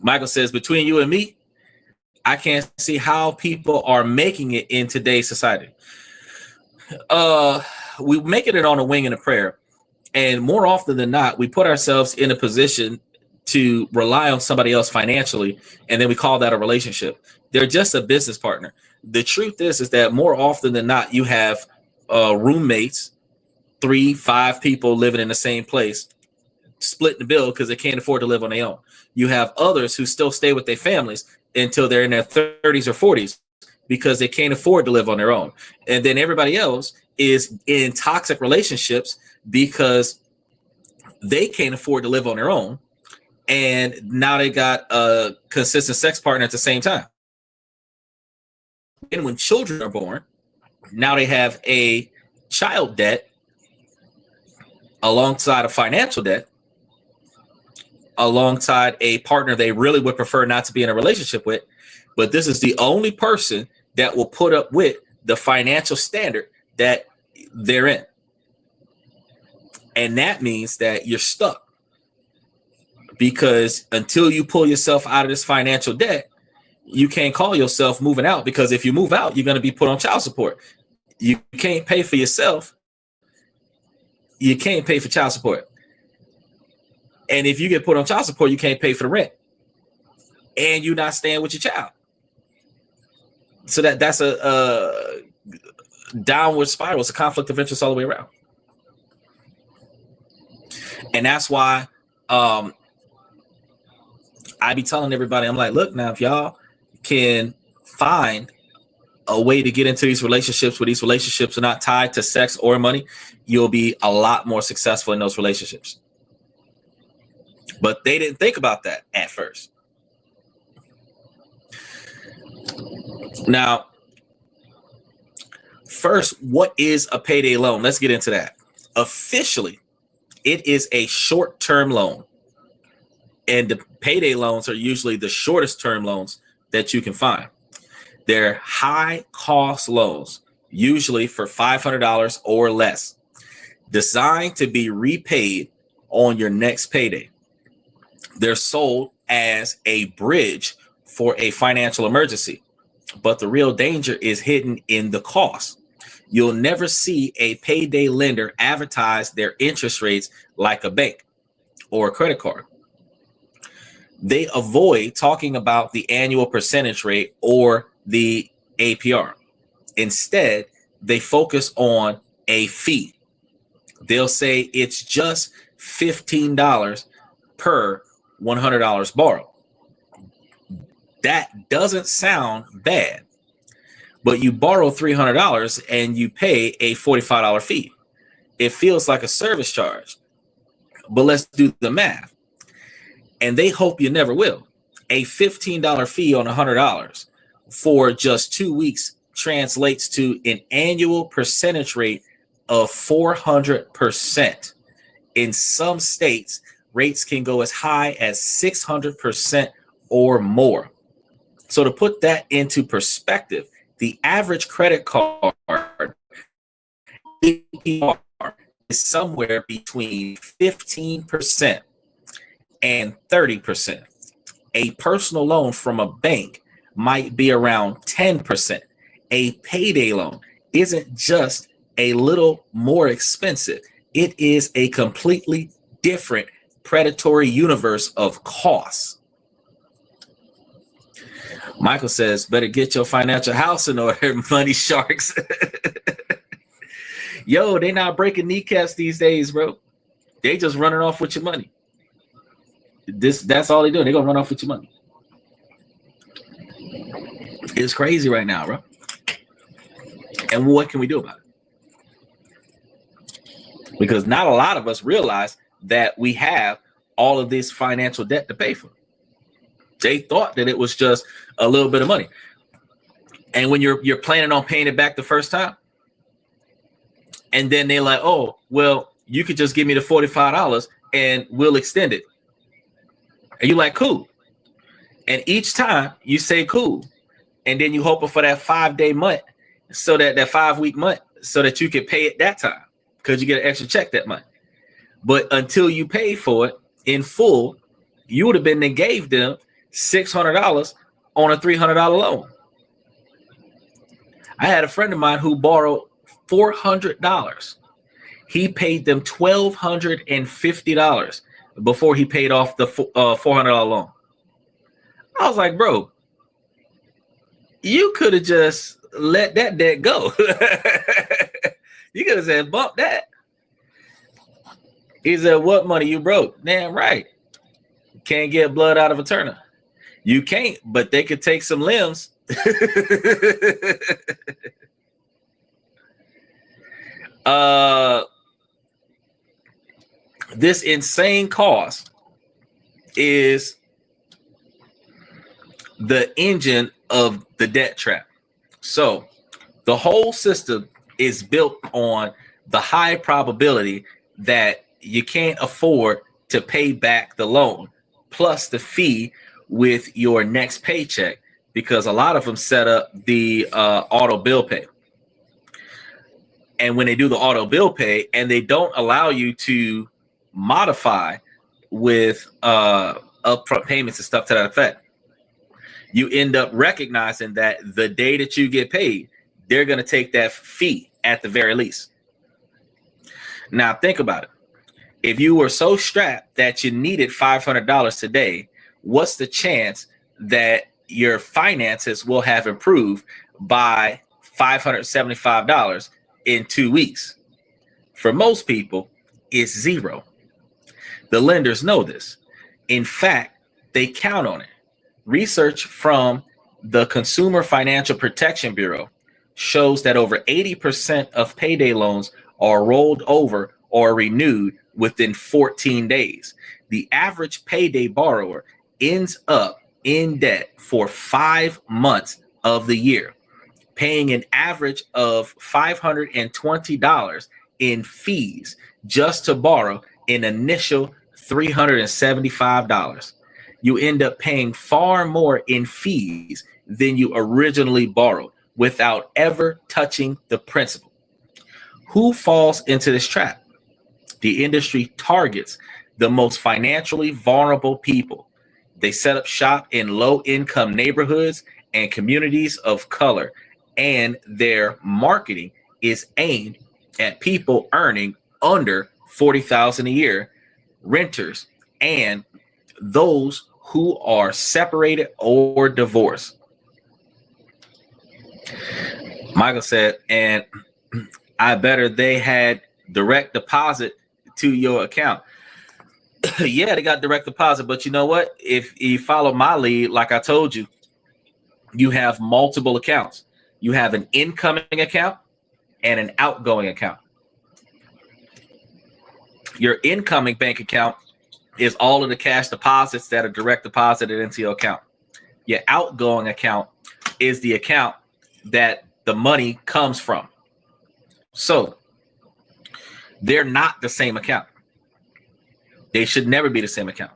A: Michael says, between you and me, I can't see how people are making it in today's society. We making it on a wing and a prayer. And more often than not, we put ourselves in a position to rely on somebody else financially, and then we call that a relationship. They're just a business partner. The truth is that more often than not, you have roommates, 3-5 people living in the same place, splitting the bill because they can't afford to live on their own. You have others who still stay with their families until they're in their 30s or 40s because they can't afford to live on their own. And then everybody else is in toxic relationships because they can't afford to live on their own. And now they got a consistent sex partner at the same time. And when children are born, now they have a child debt alongside a financial debt, alongside a partner they really would prefer not to be in a relationship with. But this is the only person that will put up with the financial standard that they're in. And that means that you're stuck. Because until you pull yourself out of this financial debt, you can't call yourself moving out, because if you move out, you're going to be put on child support. You can't pay for yourself. You can't pay for child support. And if you get put on child support, you can't pay for the rent. And you're not staying with your child. So that's a downward spiral. It's a conflict of interest all the way around. And that's why I be telling everybody, I'm like, look, now, if y'all can find a way to get into these relationships where these relationships are not tied to sex or money, you'll be a lot more successful in those relationships. But they didn't think about that at first. Now, first, what is a payday loan? Let's get into that. Officially, it is a short-term loan. And the payday loans are usually the shortest term loans that you can find. They're high-cost loans, usually for $500 or less, designed to be repaid on your next payday. They're sold as a bridge for a financial emergency, but the real danger is hidden in the cost. You'll never see a payday lender advertise their interest rates like a bank. or a credit card, they avoid talking about the annual percentage rate or the APR. Instead, they focus on a fee. They'll say it's just $15 per $100 borrowed. That doesn't sound bad, but you borrow $300 and you pay a $45 fee. It feels like a service charge, but let's do the math. And they hope you never will. A $15 fee on $100 for just 2 weeks translates to an annual percentage rate of 400%. In some states, rates can go as high as 600% or more. So to put that into perspective, the average credit card APR is somewhere between 15% and 30%. A personal loan from a bank might be around 10%. A payday loan isn't just a little more expensive. It is a completely different predatory universe of costs. Michael says, better get your financial house in order, money sharks. Yo, they not breaking kneecaps these days, bro. They just running off with your money. That's all they do. They're gonna run off with your money. It's crazy right now, bro. And what can we do about it? Because not a lot of us realize that we have all of this financial debt to pay for. They thought that it was just a little bit of money. And when you're planning on paying it back the first time, and then they're like, oh, well, you could just give me the $45 and we'll extend it. And you're like, cool. And each time you say cool, and then you hoping for that 5-day month, so that 5-week month, so that you can pay it that time, because you get an extra check that month. But until you pay for it in full, you would have been then gave them $600 on a $300 loan. I had a friend of mine who borrowed $400. He paid them $1,250 before he paid off the $400 loan. I was like, bro, you could have just let that debt go. You could have said, bump that. He said, what money you broke? Damn right. Can't get blood out of a turnip. You can't, but they could take some limbs. This insane cost is the engine of the debt trap. So the whole system is built on the high probability that you can't afford to pay back the loan, plus the fee with your next paycheck, because a lot of them set up the auto bill pay. And when they do the auto bill pay and they don't allow you to modify with upfront payments and stuff to that effect, you end up recognizing that the day that you get paid, they're going to take that fee at the very least. Now, think about it. If you were so strapped that you needed $500 today, what's the chance that your finances will have improved by $575 in 2 weeks? For most people, it's zero. The lenders know this. In fact, they count on it. Research from the Consumer Financial Protection Bureau shows that over 80% of payday loans are rolled over or renewed within 14 days. The average payday borrower ends up in debt for 5 months of the year, paying an average of $520 in fees just to borrow an initial $375. You end up paying far more in fees than you originally borrowed without ever touching the principal. Who falls into this trap? The industry targets the most financially vulnerable people. They set up shop in low-income neighborhoods and communities of color, and their marketing is aimed at people earning under $40,000 a year, renters, and those who are separated or divorced. Michael said, and I better they had direct deposit to your account. Yeah, they got direct deposit, but you know what? If you follow my lead, like I told you, you have multiple accounts. You have an incoming account and an outgoing account. Your incoming bank account is all of the cash deposits that are direct deposited into your account. Your outgoing account is the account that the money comes from. So they're not the same account. They should never be the same account.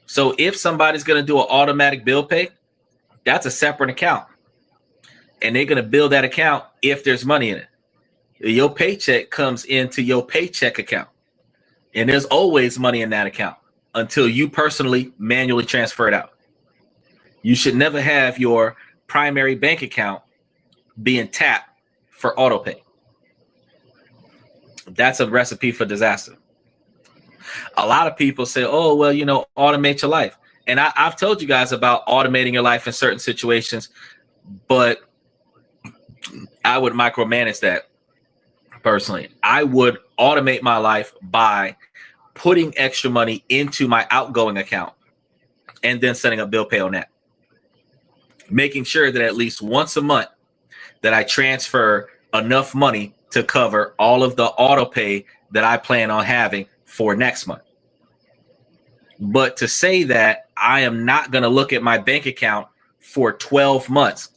A: So if somebody's going to do an automatic bill pay, that's a separate account. And they're going to bill that account if there's money in it. Your paycheck comes into your paycheck account. And there's always money in that account until you personally manually transfer it out. You should never have your primary bank account being tapped for auto pay. That's a recipe for disaster. A lot of people say, oh, well, automate your life. And I've told you guys about automating your life in certain situations, but I would micromanage that personally. I would automate my life by putting extra money into my outgoing account and then setting up bill pay on that. Making sure that at least once a month that I transfer enough money to cover all of the auto pay that I plan on having for next month. But to say that I am not going to look at my bank account for 12 months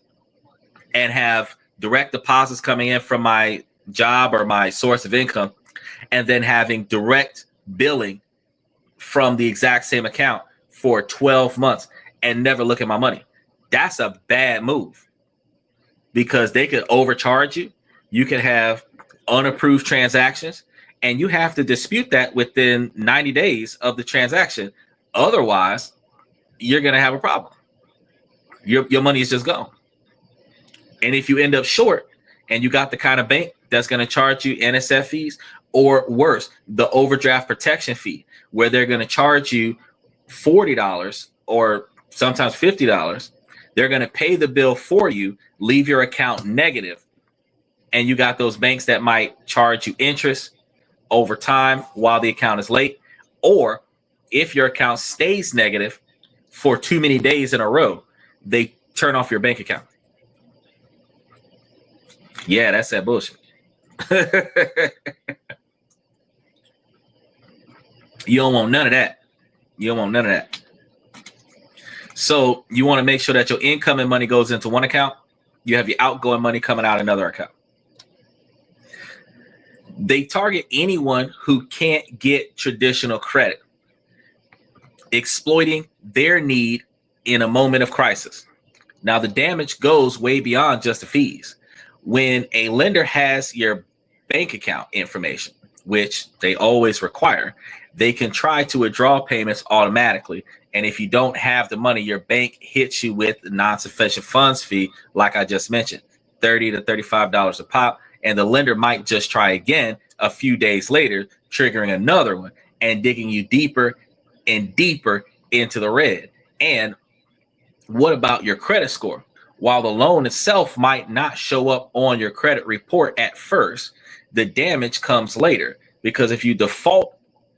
A: and have direct deposits coming in from my job or my source of income, and then having direct billing from the exact same account for 12 months and never look at my money, that's a bad move, because they could overcharge you. You can have unapproved transactions, and you have to dispute that within 90 days of the transaction. Otherwise, you're going to have a problem. Your money is just gone. And if you end up short and you got the kind of bank that's going to charge you NSF fees, or worse, the overdraft protection fee, where they're going to charge you $40 or sometimes $50, they're going to pay the bill for you, leave your account negative, and you got those banks that might charge you interest over time while the account is late, or if your account stays negative for too many days in a row, they turn off your bank account. Yeah, that's that bullshit. You don't want none of that. You don't want none of that. So you want to make sure that your incoming money goes into one account. You have your outgoing money coming out another account. They target anyone who can't get traditional credit, exploiting their need in a moment of crisis. Now, the damage goes way beyond just the fees. When a lender has your bank account information, which they always require, they can try to withdraw payments automatically. And if you don't have the money, your bank hits you with the non-sufficient funds fee, like I just mentioned, $30 to $35 a pop. And the lender might just try again a few days later, triggering another one and digging you deeper and deeper into the red. And what about your credit score? While the loan itself might not show up on your credit report at first, the damage comes later, because if you default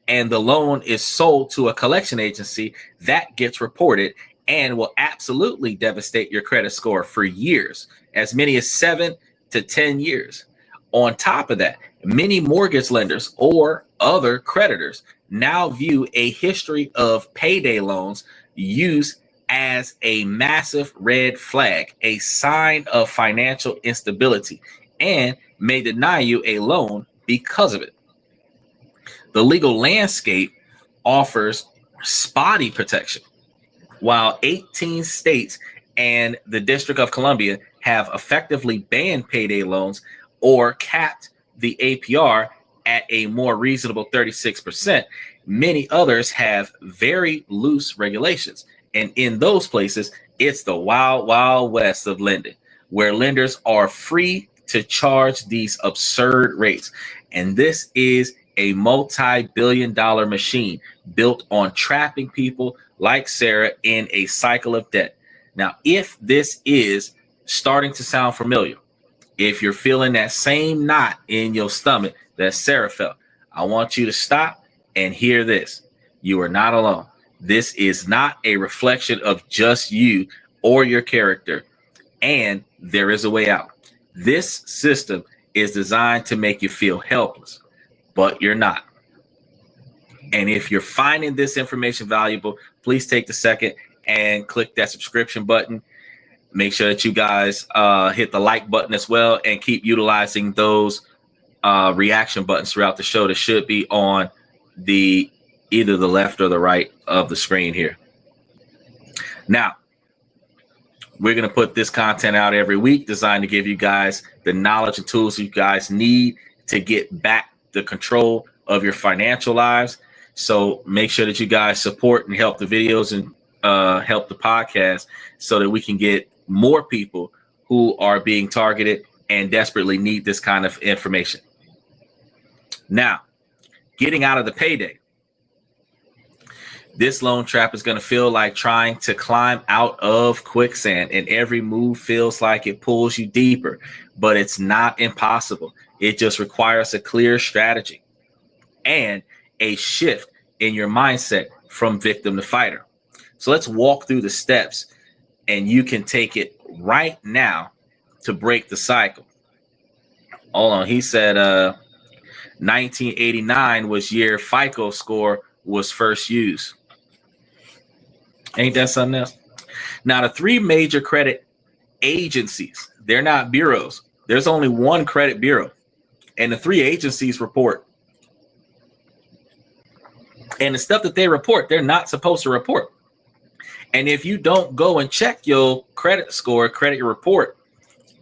A: and the loan is sold to a collection agency, that gets reported and will absolutely devastate your credit score for years, as many as 7 to 10 years. On top of that, many mortgage lenders or other creditors now view a history of payday loans used as a massive red flag, a sign of financial instability, and may deny you a loan because of it. The legal landscape offers spotty protection. While 18 states and the District of Columbia have effectively banned payday loans or capped the APR at a more reasonable 36%, many others have very loose regulations. And in those places, it's the wild, wild west of lending, where lenders are free to charge these absurd rates. And this is a multi-billion-dollar machine built on trapping people like Sarah in a cycle of debt. Now, if this is starting to sound familiar, if you're feeling that same knot in your stomach that Sarah felt, I want you to stop and hear this. You are not alone. This is not a reflection of just you or your character, and there is a way out. This system is designed to make you feel helpless, but you're not. And if you're finding this information valuable, please take the second and click that subscription button. Make sure that you guys hit the like button as well, and keep utilizing those reaction buttons throughout the show. That should be on either the left or the right of the screen here. Now, we're going to put this content out every week, designed to give you guys the knowledge and tools you guys need to get back the control of your financial lives. So make sure that you guys support and help the videos and help the podcast, so that we can get more people who are being targeted and desperately need this kind of information. Now, getting out of the payday. This loan trap is going to feel like trying to climb out of quicksand, and every move feels like it pulls you deeper, but it's not impossible. It just requires a clear strategy and a shift in your mindset from victim to fighter. So let's walk through the steps, and you can take it right now to break the cycle. Hold on. He said 1989 was year FICO score was first used. Ain't that something else? Now, the three major credit agencies, they're not bureaus. There's only one credit bureau, and the three agencies report. And the stuff that they report, they're not supposed to report. And if you don't go and check your credit score, credit report,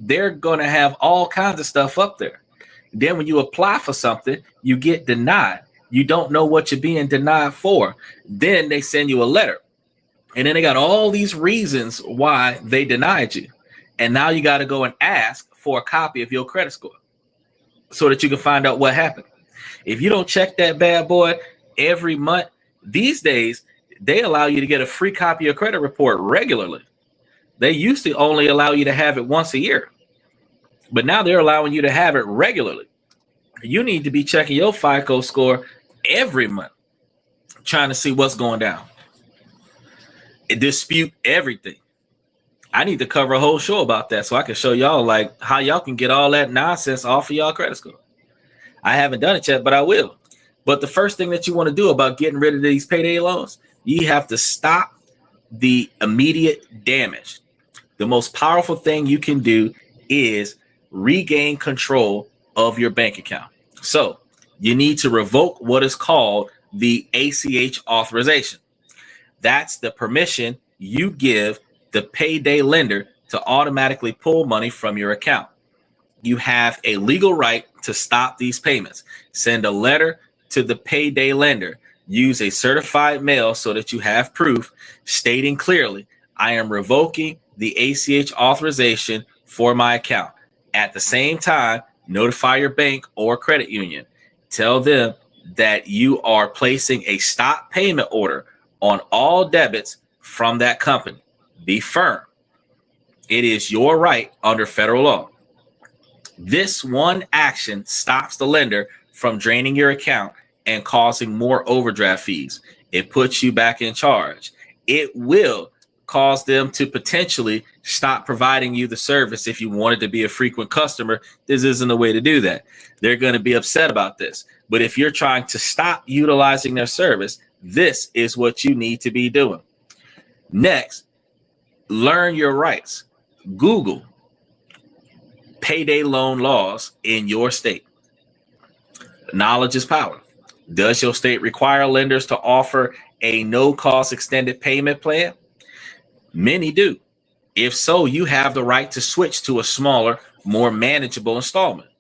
A: they're going to have all kinds of stuff up there. Then when you apply for something, you get denied. You don't know what you're being denied for. Then they send you a letter. And then they got all these reasons why they denied you. And now you got to go and ask for a copy of your credit score so that you can find out what happened. If you don't check that bad boy every month, these days, they allow you to get a free copy of credit report regularly. They used to only allow you to have it once a year, but now they're allowing you to have it regularly. You need to be checking your FICO score every month, trying to see what's going down. Dispute everything. I need to cover a whole show about that so I can show y'all like how y'all can get all that nonsense off of y'all credit score. I haven't done it yet, but I will. But the first thing that you want to do about getting rid of these payday loans, you have to stop the immediate damage. The most powerful thing you can do is regain control of your bank account. So you need to revoke what is called the ACH authorization. That's the permission you give the payday lender to automatically pull money from your account. You have a legal right to stop these payments. Send a letter to the payday lender. Use a certified mail so that you have proof stating clearly, I am revoking the ACH authorization for my account. At the same time, notify your bank or credit union. Tell them that you are placing a stop payment order on all debits from that company. Be firm. It is your right under federal law. This one action stops the lender from draining your account and causing more overdraft fees. It puts you back in charge. It will cause them to potentially stop providing you the service. If you wanted to be a frequent customer, this isn't the way to do that. They're going to be upset about this. But if you're trying to stop utilizing their service, this is what you need to be doing. Next, learn your rights. Google payday loan laws in your state. Knowledge is power. Does your state require lenders to offer a no-cost extended payment plan? Many do. If so, you have the right to switch to a smaller, more manageable installment.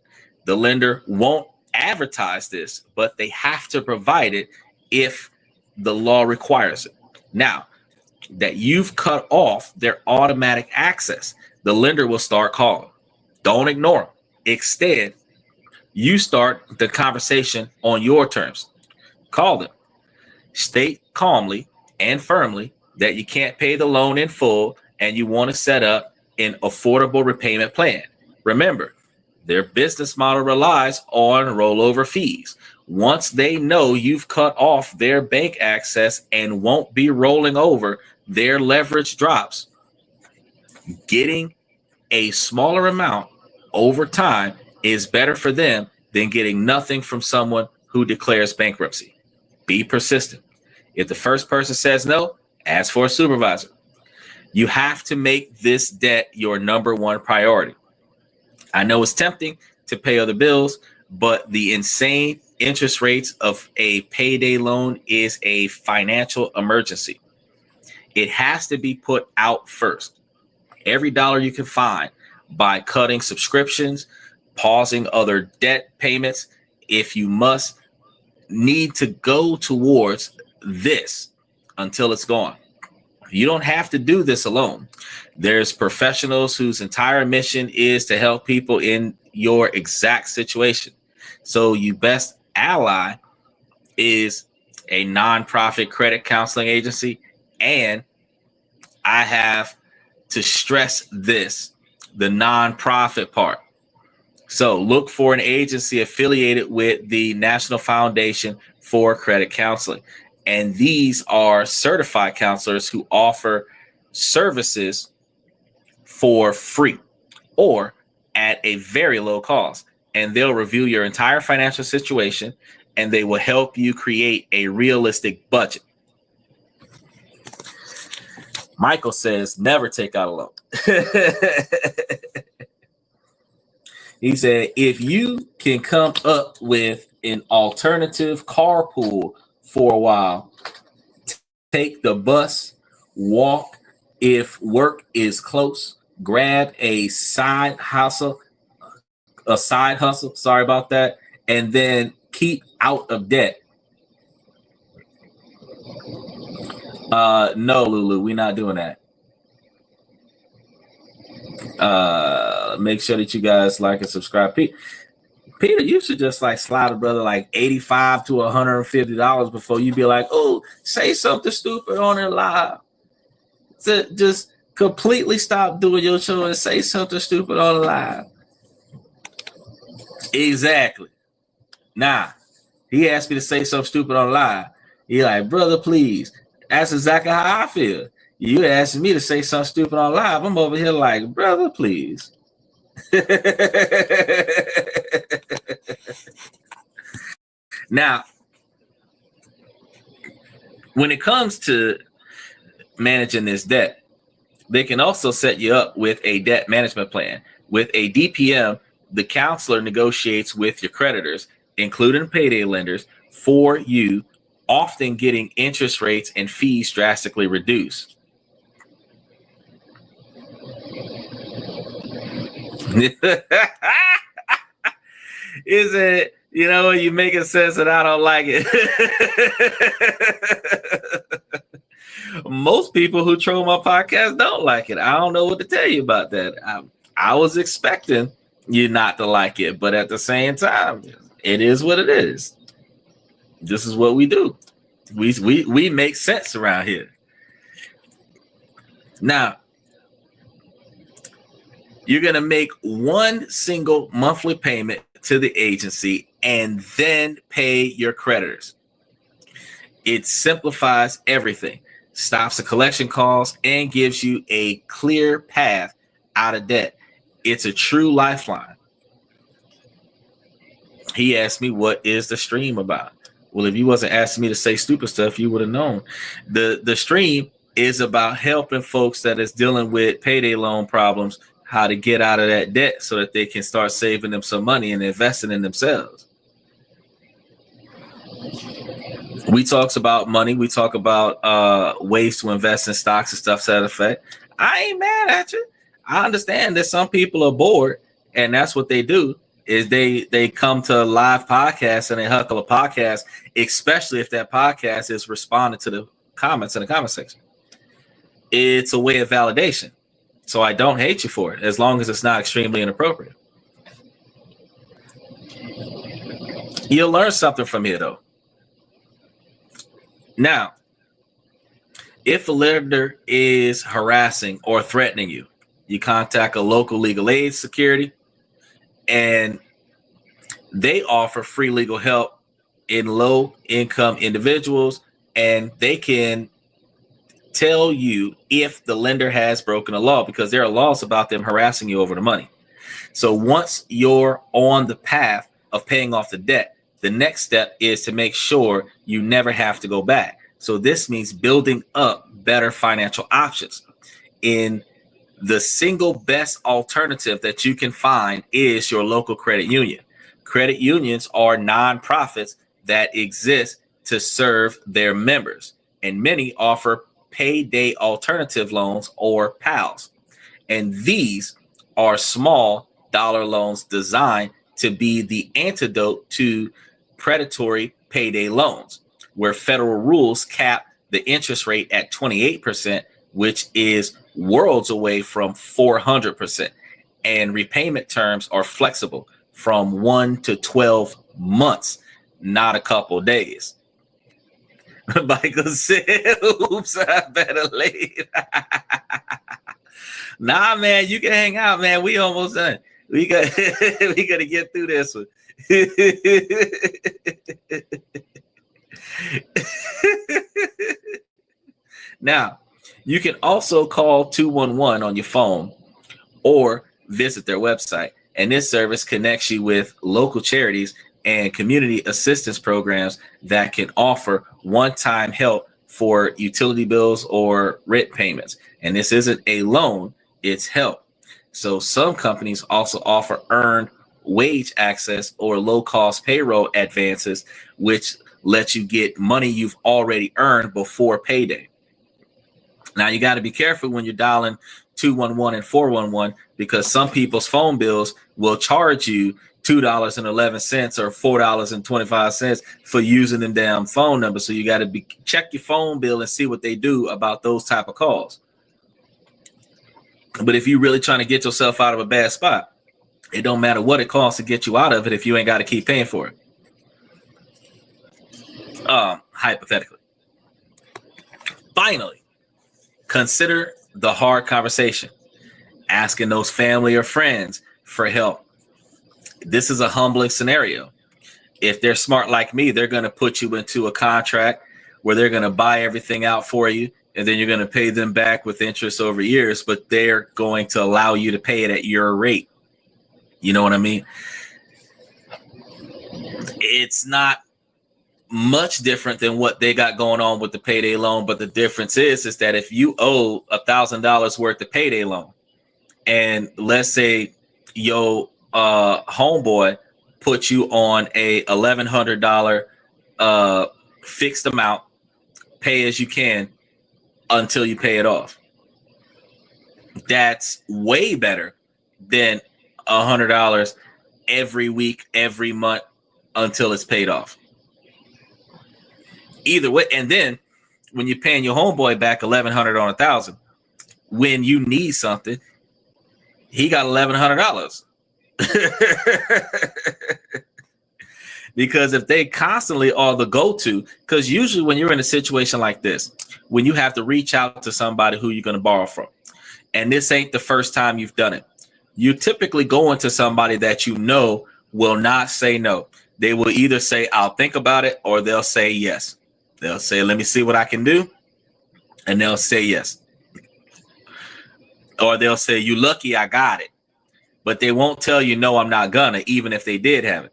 A: The lender won't advertise this, but they have to provide it if the law requires it. Now that you've cut off their automatic access, the lender will start calling. Don't ignore them. Instead, You start the conversation on your terms. Call them. State calmly and firmly that you can't pay the loan in full and you want to set up an affordable repayment plan. Remember, their business model relies on rollover fees. Once they know you've cut off their bank access and won't be rolling over, their leverage drops. Getting a smaller amount over time is better for them than getting nothing from someone who declares bankruptcy. Be persistent. If the first person says no, ask for a supervisor. You have to make this debt your number one priority. I know it's tempting to pay other bills, but the insane interest rates of a payday loan is a financial emergency. It has to be put out first. Every dollar you can find by cutting subscriptions, pausing other debt payments, if you must, need to go towards this until it's gone. You don't have to do this alone. There's professionals whose entire mission is to help people in your exact situation. So your best ally is a nonprofit credit counseling agency. And I have to stress this, the nonprofit part. So look for an agency affiliated with the National Foundation for Credit Counseling. And these are certified counselors who offer services for free or at a very low cost. And they'll review your entire financial situation and they will help you create a realistic budget. Michael says, never take out a loan. He said, if you can come up with an alternative carpool for a while, take the bus, walk if work is close, grab a side hustle, sorry about that, and then keep out of debt. No, Lulu, we're not doing that. Make sure that you guys like and subscribe. Peter, you should just like slide a brother like $85 to $150 before you be like, oh, say something stupid on it live. So just completely stop doing your show and say something stupid on it live. Exactly. Nah, he asked me to say something stupid on live. He like, brother, please. That's exactly how I feel. You asking me to say something stupid on live. I'm over here like, brother, please. Now, when it comes to managing this debt, they can also set you up with a debt management plan. With a DPM, the counselor negotiates with your creditors, including payday lenders, for you, often getting interest rates and fees drastically reduced. Is it, you know, you making sense and I don't like it. Most people who troll my podcast don't like it. I don't know what to tell you about that. I was expecting you not to like it, but at the same time, it is what it is. This is what we do. We make sense around here. Now, you're going to make one single monthly payment to the agency and then pay your creditors. It simplifies everything, stops the collection calls, and gives you a clear path out of debt. It's a true lifeline. He asked me, what is the stream about? Well, if you wasn't asking me to say stupid stuff, you would have known. The stream is about helping folks that is dealing with payday loan problems, how to get out of that debt so that they can start saving them some money and investing in themselves. We talks about money. We talk about ways to invest in stocks and stuff to that effect. I ain't mad at you. I understand that some people are bored, and that's what they do. Is they come to a live podcast and they huckle a podcast, especially if that podcast is responding to the comments in the comment section. It's a way of validation. So I don't hate you for it, as long as it's not extremely inappropriate. You'll learn something from here, though. Now, if a lender is harassing or threatening you, you contact a local legal aid security, and they offer free legal help in low income individuals, and they can tell you if the lender has broken a law, because there are laws about them harassing you over the money. So once you're on the path of paying off the debt, the next step is to make sure you never have to go back. So this means building up better financial options. In the single best alternative that you can find is your local credit union. Credit unions are nonprofits that exist to serve their members, and many offer payday alternative loans, or PALs. And these are small dollar loans designed to be the antidote to predatory payday loans, where federal rules cap the interest rate at 28%, which is worlds away from 400%. And repayment terms are flexible from 1 to 12 months, not a couple days. Michael said, oops, I better leave. Nah, man, you can hang out, man. We almost done. We got we gotta get through this one. Now, you can also call 211 on your phone or visit their website. And this service connects you with local charities and community assistance programs that can offer one-time help for utility bills or rent payments. And this isn't a loan, it's help. So some companies also offer earned wage access or low-cost payroll advances, which lets you get money you've already earned before payday. Now, you got to be careful when you're dialing 211 and 411, because some people's phone bills will charge you $2.11 or $4.25 for using them damn phone numbers. So you got to check your phone bill and see what they do about those type of calls. But if you're really trying to get yourself out of a bad spot, it don't matter what it costs to get you out of it if you ain't got to keep paying for it. Hypothetically. Finally, consider the hard conversation, asking those family or friends for help. This is a humbling scenario. If they're smart like me, they're going to put you into a contract where they're going to buy everything out for you, and then you're going to pay them back with interest over years, but they're going to allow you to pay it at your rate. You know what I mean? It's not much different than what they got going on with the payday loan, but the difference is that if you owe $1,000 worth of payday loan, and let's say your homeboy put you on a $1,100 fixed amount, pay as you can until you pay it off. That's way better than $100 every week, every month until it's paid off. Either way, and then when you're paying your homeboy back $1,100 on $1,000, when you need something, he got $1,100. Because if they constantly are the go-to, because usually when you're in a situation like this, when you have to reach out to somebody who you're going to borrow from, and this ain't the first time you've done it, you typically go into somebody that you know will not say no. They will either say, I'll think about it, or they'll say yes. They'll say, let me see what I can do. And they'll say yes. Or they'll say, you lucky I got it. But they won't tell you, no, I'm not gonna, even if they did have it.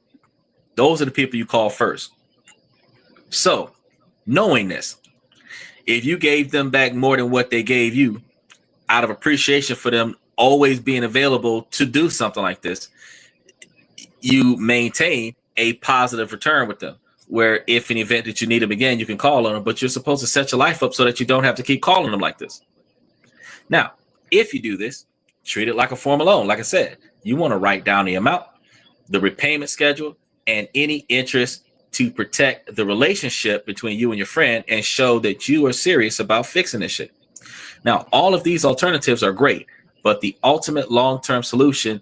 A: Those are the people you call first. So, knowing this, if you gave them back more than what they gave you, out of appreciation for them always being available to do something like this, you maintain a positive return with them, where if in the event that you need them again, you can call on them, but you're supposed to set your life up so that you don't have to keep calling them like this. Now, if you do this, treat it like a formal loan. Like I said, you want to write down the amount, the repayment schedule, and any interest to protect the relationship between you and your friend and show that you are serious about fixing this shit. Now, all of these alternatives are great, but the ultimate long-term solution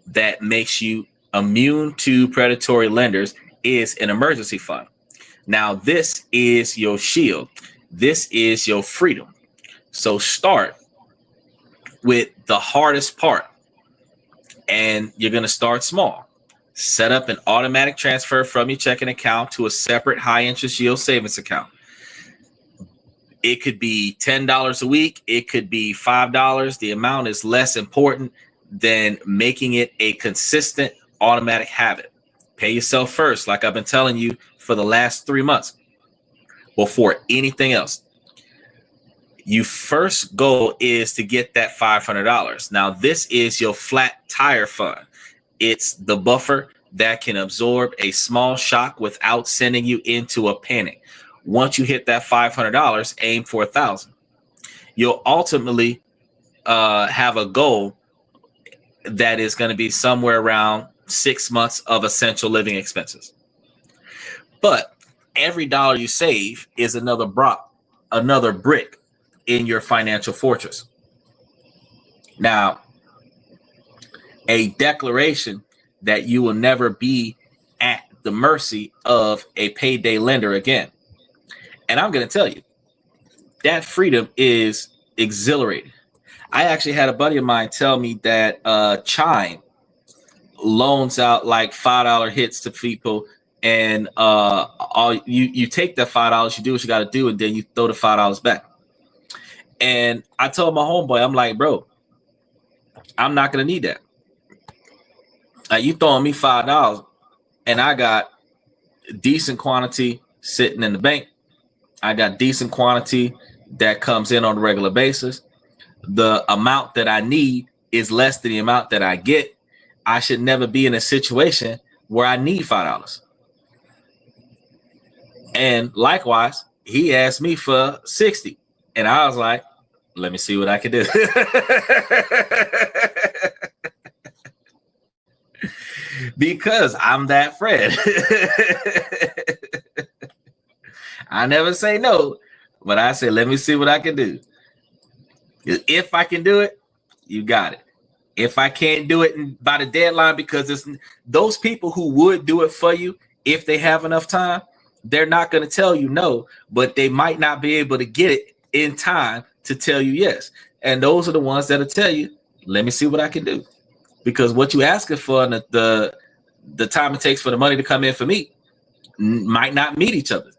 A: that makes you immune to predatory lenders is an emergency fund. Now, this is your shield. This is your freedom. So start with the hardest part, and you're going to start small. Set up an automatic transfer from your checking account to a separate high interest yield savings account. It could be $10 a week. It could be $5. The amount is less important than making it a consistent automatic habit. Pay yourself first, like I've been telling you for the last 3 months, before anything else. Your first goal is to get that $500. Now, this is your flat tire fund. It's the buffer that can absorb a small shock without sending you into a panic. Once you hit that $500, aim for $1,000. You'll ultimately have a goal that is going to be somewhere around 6 months of essential living expenses. But every dollar you save is another brick in your financial fortress. Now, a declaration that you will never be at the mercy of a payday lender again. And I'm going to tell you, that freedom is exhilarating. I actually had a buddy of mine tell me that Chime loans out like $5 hits to people, and you take that $5, you do what you got to do, and then you throw the $5 back. And I told my homeboy, I'm like, bro, I'm not going to need that. You throwing me $5, and I got decent quantity sitting in the bank. I got decent quantity that comes in on a regular basis. The amount that I need is less than the amount that I get. I should never be in a situation where I need $5. And likewise, he asked me for 60, and I was like, let me see what I can do. Because I'm that friend. I never say no, but I say, let me see what I can do. If I can do it, you got it. If I can't do it by the deadline, because it's those people who would do it for you, if they have enough time, they're not going to tell you no, but they might not be able to get it in time to tell you yes. And those are the ones that'll tell you, let me see what I can do. Because what you asking for and the time it takes for the money to come in for me might not meet each other.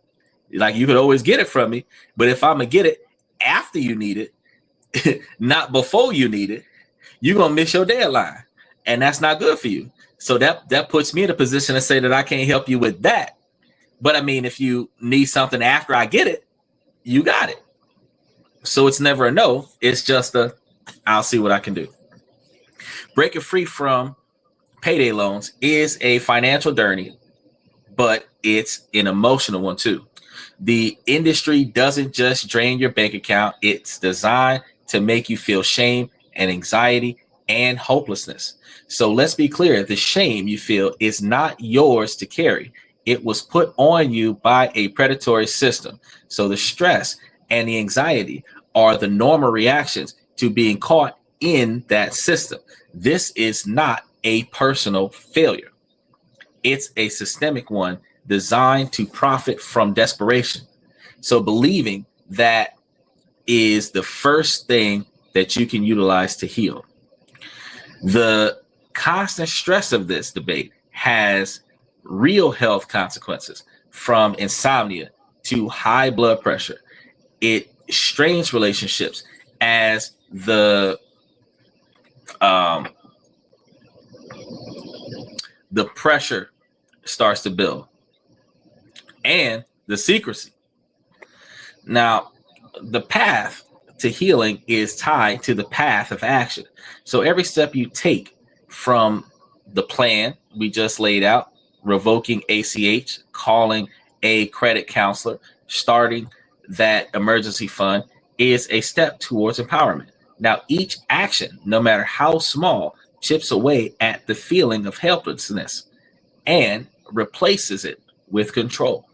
A: Like, you could always get it from me, but if I'm gonna get it after you need it, not before you need it, you're gonna miss your deadline, and that's not good for you. So that puts me in a position to say that I can't help you with that. But I mean, if you need something after I get it, you got it. So it's never a no. It's just I'll see what I can do. Breaking free from payday loans is a financial journey, but it's an emotional one too. The industry doesn't just drain your bank account. It's designed to make you feel shame and anxiety and hopelessness. So let's be clear. The shame you feel is not yours to carry. It was put on you by a predatory system. So the stress and the anxiety are the normal reactions to being caught in that system. This is not a personal failure. It's a systemic one designed to profit from desperation. So believing that is the first thing that you can utilize to heal. The constant stress of this debate has real health consequences, from insomnia to high blood pressure. It strains relationships as the pressure starts to build, and the secrecy. Now, the path to healing is tied to the path of action. So every step you take, from the plan we just laid out, revoking ACH, calling a credit counselor, starting that emergency fund, is a step towards empowerment. Now, each action, no matter how small, chips away at the feeling of helplessness and replaces it with control.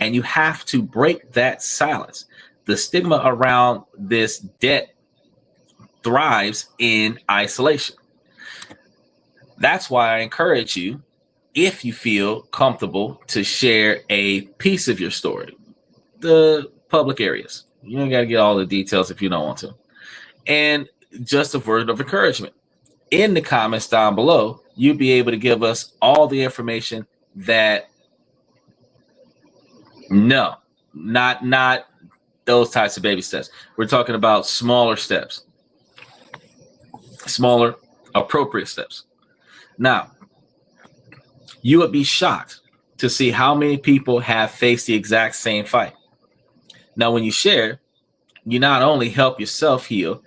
A: And you have to break that silence. The stigma around this debt thrives in isolation. That's why I encourage you if you feel comfortable to share a piece of your story, the public areas. You don't got to get all the details if you don't want to. And just a word of encouragement. In the comments down below, you'll be able to give us all the information that no, not those types of baby steps. We're talking about smaller steps, smaller, appropriate steps. Now, you would be shocked to see how many people have faced the exact same fight. Now, when you share, you not only help yourself heal,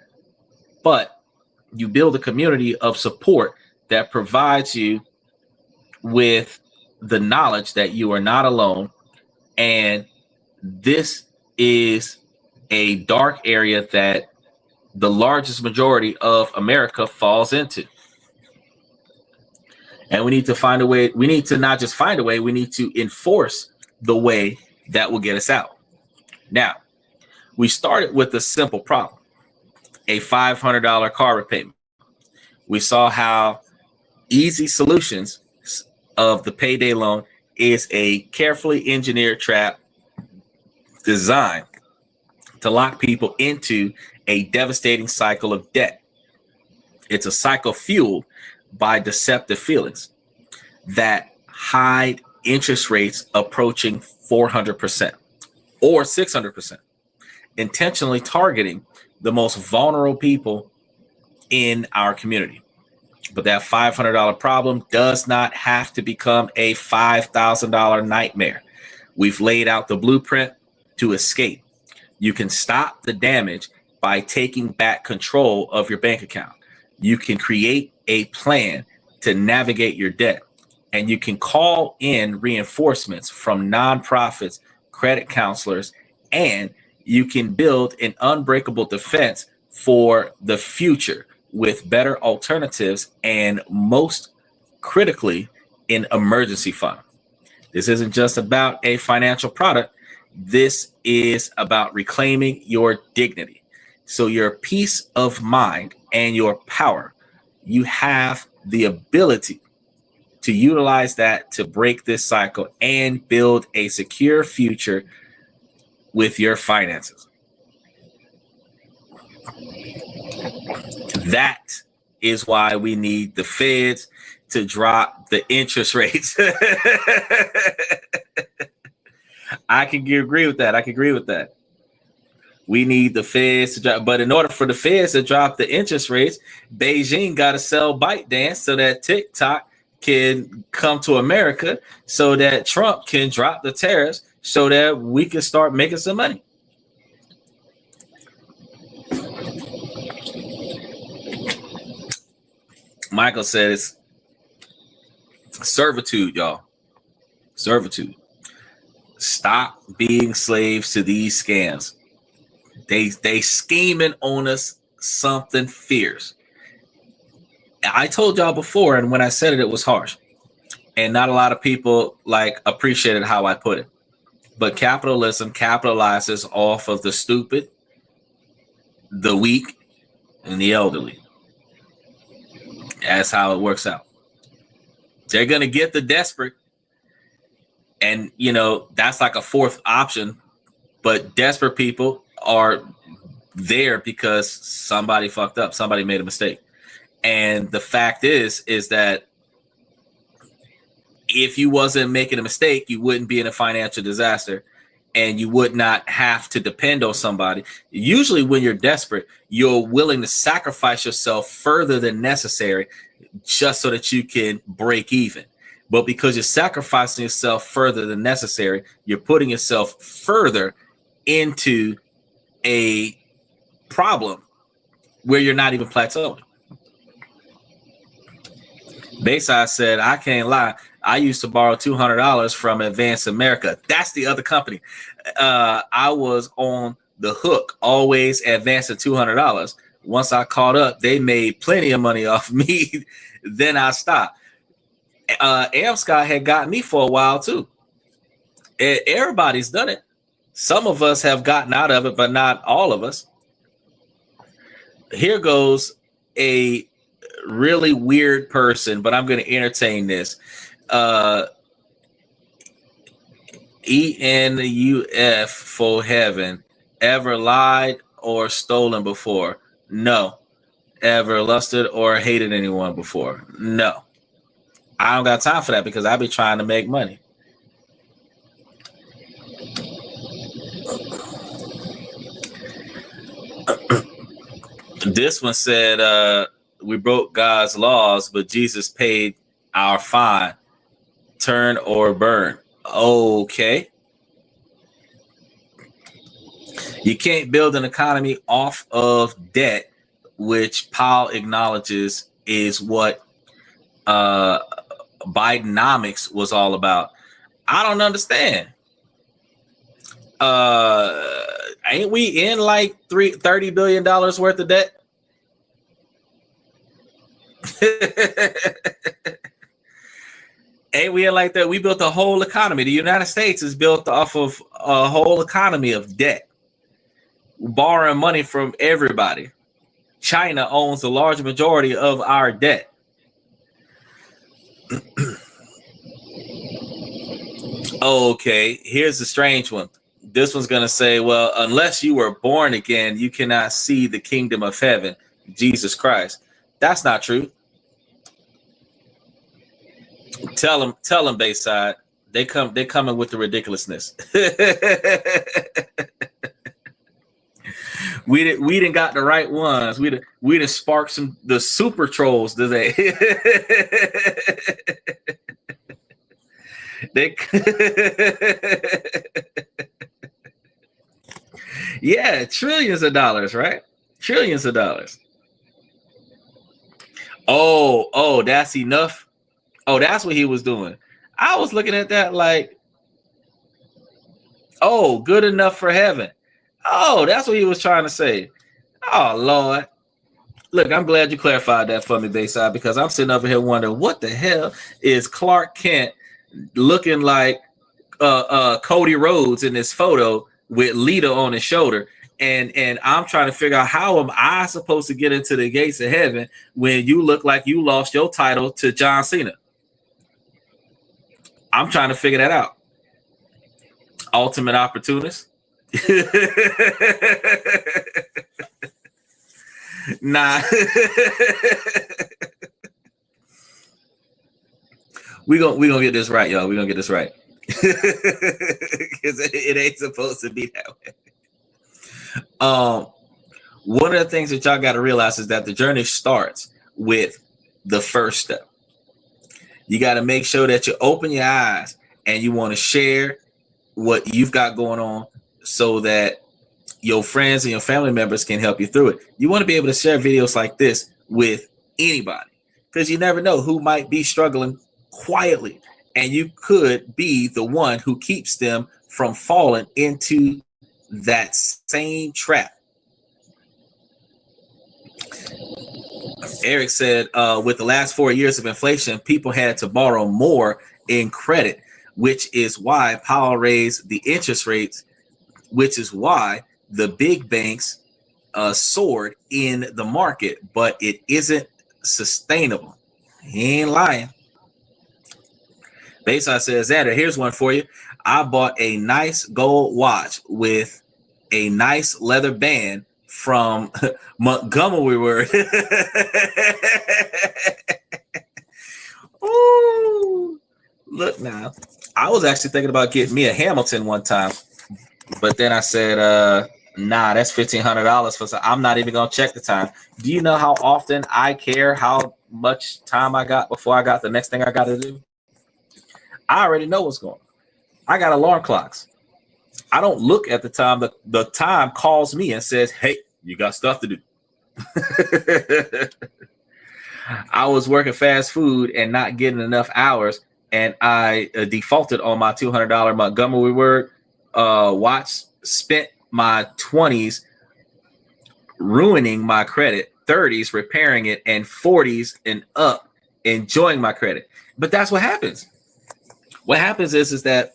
A: but you build a community of support that provides you with the knowledge that you are not alone. And this is a dark area that the largest majority of America falls into. And we need to find a way. We need to not just find a way, we need to enforce the way that will get us out. Now, we started with a simple problem, a $500 car repayment. We saw how easy solutions of the payday loan is a carefully engineered trap designed to lock people into a devastating cycle of debt. It's a cycle fueled by deceptive feelings that hide interest rates approaching 400% or 600%, intentionally targeting the most vulnerable people in our community. But that $500 problem does not have to become a $5,000 nightmare. We've laid out the blueprint to escape. You can stop the damage by taking back control of your bank account. You can create a plan to navigate your debt, and you can call in reinforcements from nonprofits, credit counselors, and you can build an unbreakable defense for the future with better alternatives and, most critically, an emergency fund. This isn't just about a financial product. This is about reclaiming your dignity. So your peace of mind and your power, you have the ability to utilize that to break this cycle and build a secure future with your finances. That is why we need the feds to drop the interest rates. I can agree with that. We need the feds to drop, but in order for the feds to drop the interest rates, Beijing got to sell ByteDance so that TikTok can come to America, so that Trump can drop the tariffs, so that we can start making some money. Michael says servitude, y'all. Servitude. Stop being slaves to these scams. They scheming on us something fierce. I told y'all before, and when I said it, it was harsh, and not a lot of people appreciated how I put it. But capitalism capitalizes off of the stupid, the weak, and the elderly. That's how it works out. They're gonna get the desperate, and that's like a fourth option. But desperate people are there because somebody fucked up, somebody made a mistake. And the fact is that if you wasn't making a mistake, you wouldn't be in a financial disaster, and you would not have to depend on somebody. Usually when you're desperate, you're willing to sacrifice yourself further than necessary just so that you can break even. But because you're sacrificing yourself further than necessary, you're putting yourself further into a problem where you're not even plateauing. Bayside said, I can't lie, I used to borrow $200 from Advance America. That's the other company. I was on the hook, always advancing $200. Once I caught up, they made plenty of money off me. Then I stopped. Amscott had got me for a while too. Everybody's done it. Some of us have gotten out of it, but not all of us. Here goes a really weird person, but I'm going to entertain this. Uh, ENUF for heaven. Ever lied or stolen before? No. Ever lusted or hated anyone before? No. I don't got time for that because I be trying to make money. This one said, we broke God's laws, but Jesus paid our fine. Turn or burn. Okay. You can't build an economy off of debt, which Powell acknowledges is what Bidenomics was all about. I don't understand. Ain't we in like $30 billion worth of debt? Ain't we in like that? We built a whole economy. The United States is built off of a whole economy of debt, borrowing money from everybody. China owns a large majority of our debt. Okay, here's the strange one. This one's going to say, well, unless you were born again, you cannot see the kingdom of heaven, Jesus Christ. That's not true. Tell them, Bayside. They coming with the ridiculousness. we didn't got the right ones. We didn't spark the super trolls today. Yeah, trillions of dollars, right? Trillions of dollars. Oh, that's enough. Oh, that's what he was doing. I was looking at that like, oh, good enough for heaven. Oh, that's what he was trying to say. Oh, Lord. Look, I'm glad you clarified that for me, Bayside, because I'm sitting over here wondering what the hell is Clark Kent looking like Cody Rhodes in this photo with Lita on his shoulder. And I'm trying to figure out, how am I supposed to get into the gates of heaven when you look like you lost your title to John Cena? I'm trying to figure that out. Ultimate opportunist. Nah. we gonna get this right, y'all. We're gonna get this right. Because it ain't supposed to be that way. One of the things that y'all got to realize is that the journey starts with the first step. You got to make sure that you open your eyes and you want to share what you've got going on so that your friends and your family members can help you through it. You want to be able to share videos like this with anybody, because you never know who might be struggling quietly, and you could be the one who keeps them from falling into that same trap. Eric said, with the last 4 years of inflation, people had to borrow more in credit, which is why Powell raised the interest rates, which is why the big banks soared in the market, but it isn't sustainable. He ain't lying. Bayside says, Xander, here's one for you. I bought a nice gold watch with a nice leather band from Montgomery Word. Ooh, look now. I was actually thinking about getting me a Hamilton one time, but then I said, nah, that's $1,500 for some. I'm not even gonna check the time. Do you know how often I care how much time I got before I got the next thing I got to do? I already know what's going on. I got alarm clocks. I don't look at the time. The time calls me and says, hey, you got stuff to do. I was working fast food and not getting enough hours, and I defaulted on my $200 Montgomery Word watch, spent my 20s ruining my credit, 30s repairing it, and 40s and up enjoying my credit. But that's what happens. What happens is that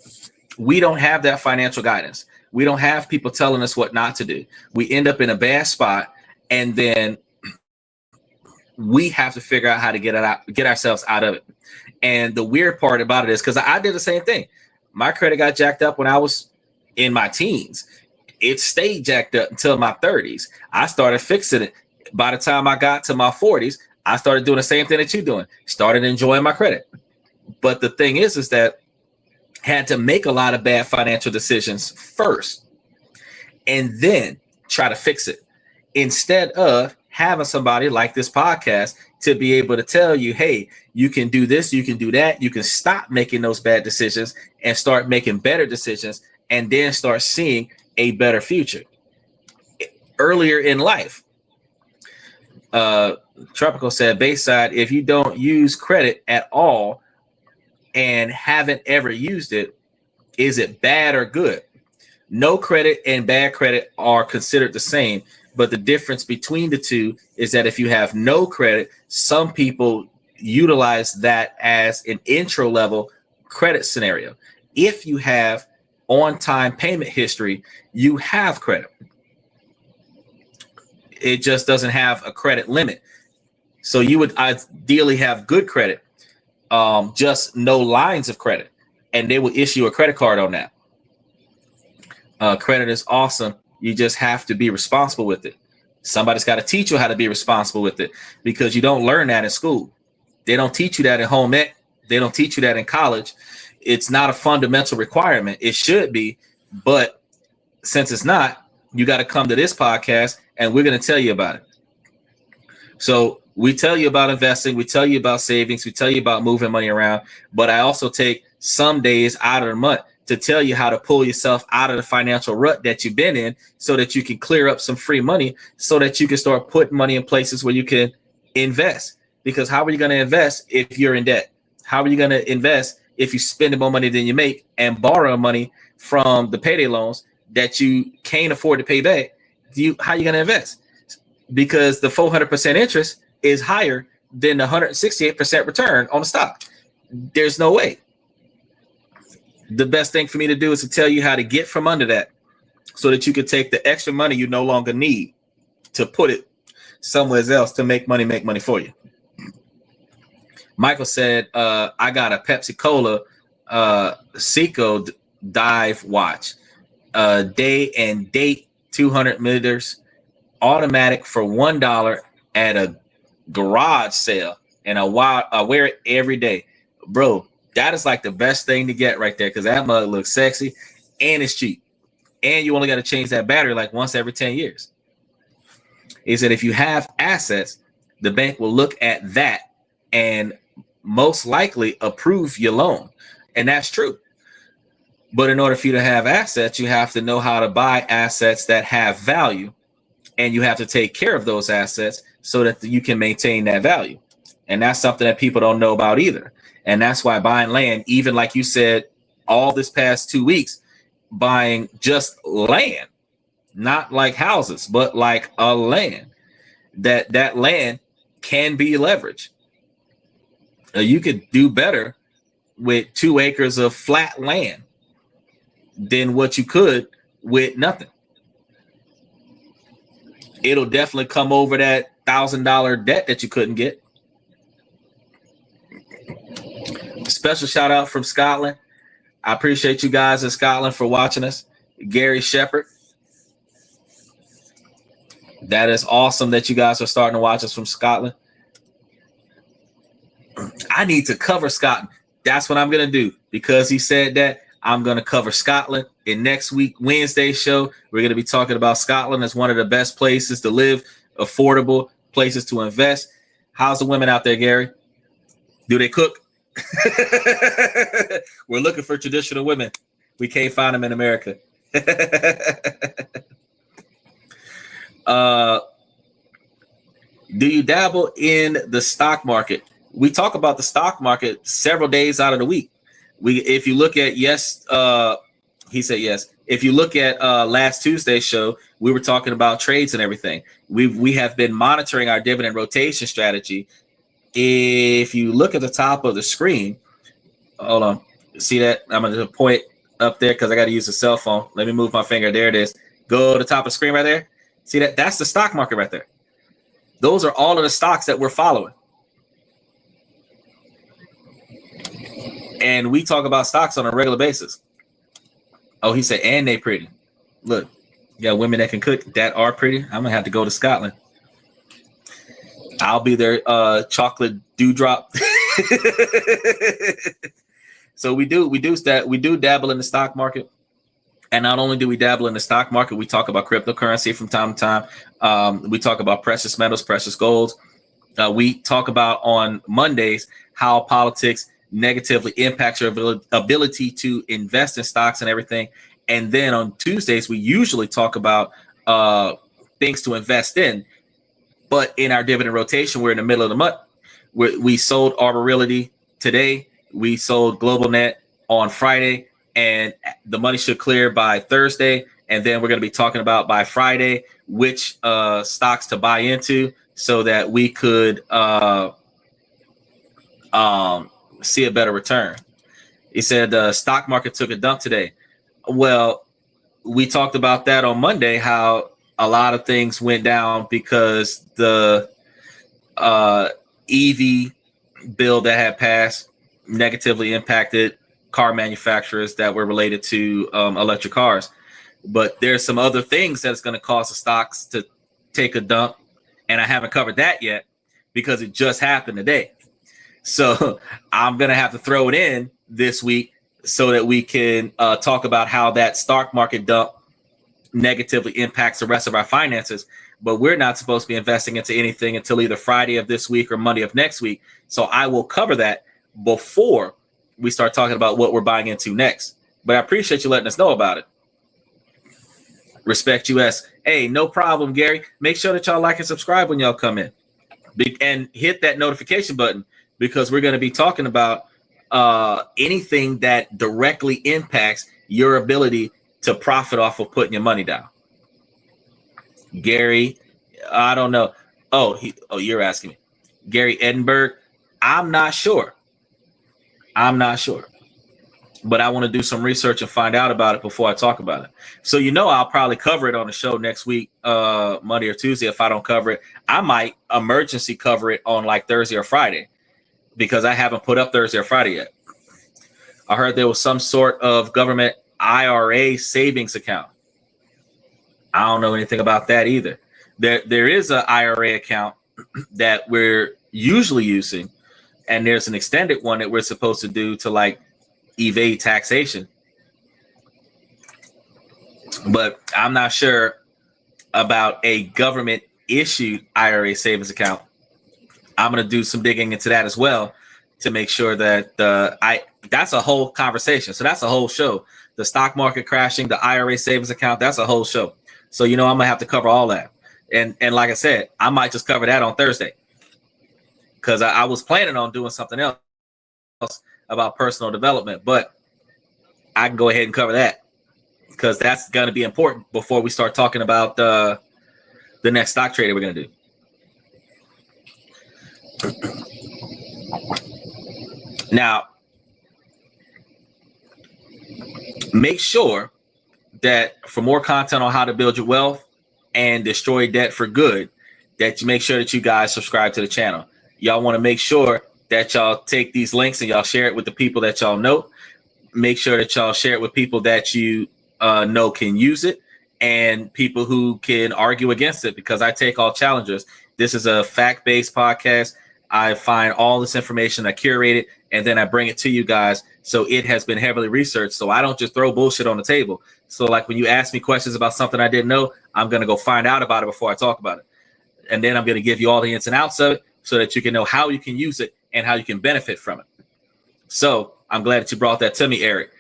A: we don't have that financial guidance. We don't have people telling us what not to do. We end up in a bad spot, and then we have to figure out how to get ourselves out of it. And the weird part about it is because I did the same thing. My credit got jacked up when I was in my teens. It stayed jacked up until my 30s. I started fixing it. By the time I got to my 40s, I started doing the same thing that you're doing. Started enjoying my credit. But the thing is that had to make a lot of bad financial decisions first and then try to fix it, instead of having somebody like this podcast to be able to tell you, hey, you can do this, you can do that, you can stop making those bad decisions and start making better decisions, and then start seeing a better future earlier in life. Tropical said, Bayside, if you don't use credit at all and haven't ever used it, is it bad or good? No credit and bad credit are considered the same, but the difference between the two is that if you have no credit, some people utilize that as an intro level credit scenario. If you have on-time payment history, you have credit. It just doesn't have a credit limit. So you would ideally have good credit, just no lines of credit, and they will issue a credit card on that. Credit is awesome. You just have to be responsible with it. Somebody's got to teach you how to be responsible with it, because you don't learn that in school. They don't teach you that in home ec. They don't teach you that in college. It's not a fundamental requirement. It should be, but since it's not, you got to come to this podcast and we're going to tell you about it. So we tell you about investing. We tell you about savings. We tell you about moving money around. But I also take some days out of the month to tell you how to pull yourself out of the financial rut that you've been in, so that you can clear up some free money, so that you can start putting money in places where you can invest. Because how are you going to invest if you're in debt? How are you going to invest if you spend more money than you make and borrow money from the payday loans that you can't afford to pay back? How are you going to invest? Because the 400% interest is higher than the 168% return on the stock. There's no way. The best thing for me to do is to tell you how to get from under that, so that you can take the extra money you no longer need to put it somewhere else to make money for you. Michael said, I got a Pepsi Cola Seco dive watch, day and date, 200 milliliters, automatic for $1 at a garage sale, and I wear it every day. Bro, that is like the best thing to get right there, because that mug looks sexy and it's cheap. And you only got to change that battery like once every 10 years. He said if you have assets, the bank will look at that and most likely approve your loan. And that's true. But in order for you to have assets, you have to know how to buy assets that have value. And you have to take care of those assets so that you can maintain that value. And that's something that people don't know about either. And that's why buying land, even like you said, all this past 2 weeks, buying just land, not like houses, but like a land, that land can be leveraged. You could do better with 2 acres of flat land than what you could with nothing. It'll definitely come over that $1,000 debt that you couldn't get. Special shout out from Scotland. I appreciate you guys in Scotland for watching us. Gary Shepherd. That is awesome that you guys are starting to watch us from Scotland. I need to cover Scotland. That's what I'm going to do. Because he said that, I'm going to cover Scotland in next week, Wednesday show. We're going to be talking about Scotland as one of the best places to live, affordable places to invest. How's the women out there, Gary? Do they cook? We're looking for traditional women. We can't find them in America. Do you dabble in the stock market? We talk about the stock market several days out of the week. If you look at he said yes. If you look at last Tuesday's show, we were talking about trades and everything. We have been monitoring our dividend rotation strategy. If you look at the top of the screen, hold on, see that? I'm going to point up there because I got to use the cell phone. Let me move my finger. There it is. Go to the top of the screen right there. See that? That's the stock market right there. Those are all of the stocks that we're following. and we talk about stocks on a regular basis. Oh, he said, and they pretty. Look, you got women that can cook that are pretty. I'm gonna have to go to Scotland. I'll be their chocolate dewdrop. So we do dabble in the stock market. And not only do we dabble in the stock market, we talk about cryptocurrency from time to time. We talk about precious metals, precious golds. We talk about on Mondays how politics negatively impacts your ability to invest in stocks and everything. And then on Tuesdays, we usually talk about things to invest in. But in our dividend rotation, we're in the middle of the month. We sold Arbor Realty today. We sold GlobalNet on Friday, and the money should clear by Thursday. And then we're going to be talking about by Friday which stocks to buy into so that we could see a better return. He said the stock market took a dump today. Well, we talked about that on Monday, how a lot of things went down because the EV bill that had passed negatively impacted car manufacturers that were related to electric cars. But there's some other things that's going to cause the stocks to take a dump. And I haven't covered that yet because it just happened today. So I'm going to have to throw it in this week so that we can talk about how that stock market dump negatively impacts the rest of our finances. But we're not supposed to be investing into anything until either Friday of this week or Monday of next week. So I will cover that before we start talking about what we're buying into next. But I appreciate you letting us know about it. Respect US. Hey, no problem, Gary. Make sure that y'all like and subscribe when y'all come in. And hit that notification button because we're going to be talking about anything that directly impacts your ability to profit off of putting your money down. Gary, I don't know. You're asking me. Gary Edinburgh, I'm not sure. But I want to do some research and find out about it before I talk about it. So, I'll probably cover it on the show next week, Monday or Tuesday. If I don't cover it, I might emergency cover it on like Thursday or Friday because I haven't put up Thursday or Friday yet. I heard there was some sort of government IRA savings account. I don't know anything about that either. There is an IRA account that we're usually using, and there's an extended one that we're supposed to do to like evade taxation. But I'm not sure about a government issued IRA savings account. I'm going to do some digging into that as well to make sure that that's a whole conversation. So that's a whole show. The stock market crashing, the IRA savings account, that's a whole show. So, I'm going to have to cover all that. And like I said, I might just cover that on Thursday because I was planning on doing something else about personal development, but I can go ahead and cover that because that's going to be important before we start talking about the next stock trade we're going to do. Now, make sure that for more content on how to build your wealth and destroy debt for good, that you make sure that you guys subscribe to the channel. Y'all want to make sure that y'all take these links and y'all share it with the people that y'all know. Make sure that y'all share it with people that you know can use it and people who can argue against it, because I take all challengers. This is a fact-based podcast. I find all this information, I curate it, and then I bring it to you guys. So it has been heavily researched. So I don't just throw bullshit on the table. So like when you ask me questions about something I didn't know, I'm going to go find out about it before I talk about it. And then I'm going to give you all the ins and outs of it so that you can know how you can use it and how you can benefit from it. So I'm glad that you brought that to me, Eric.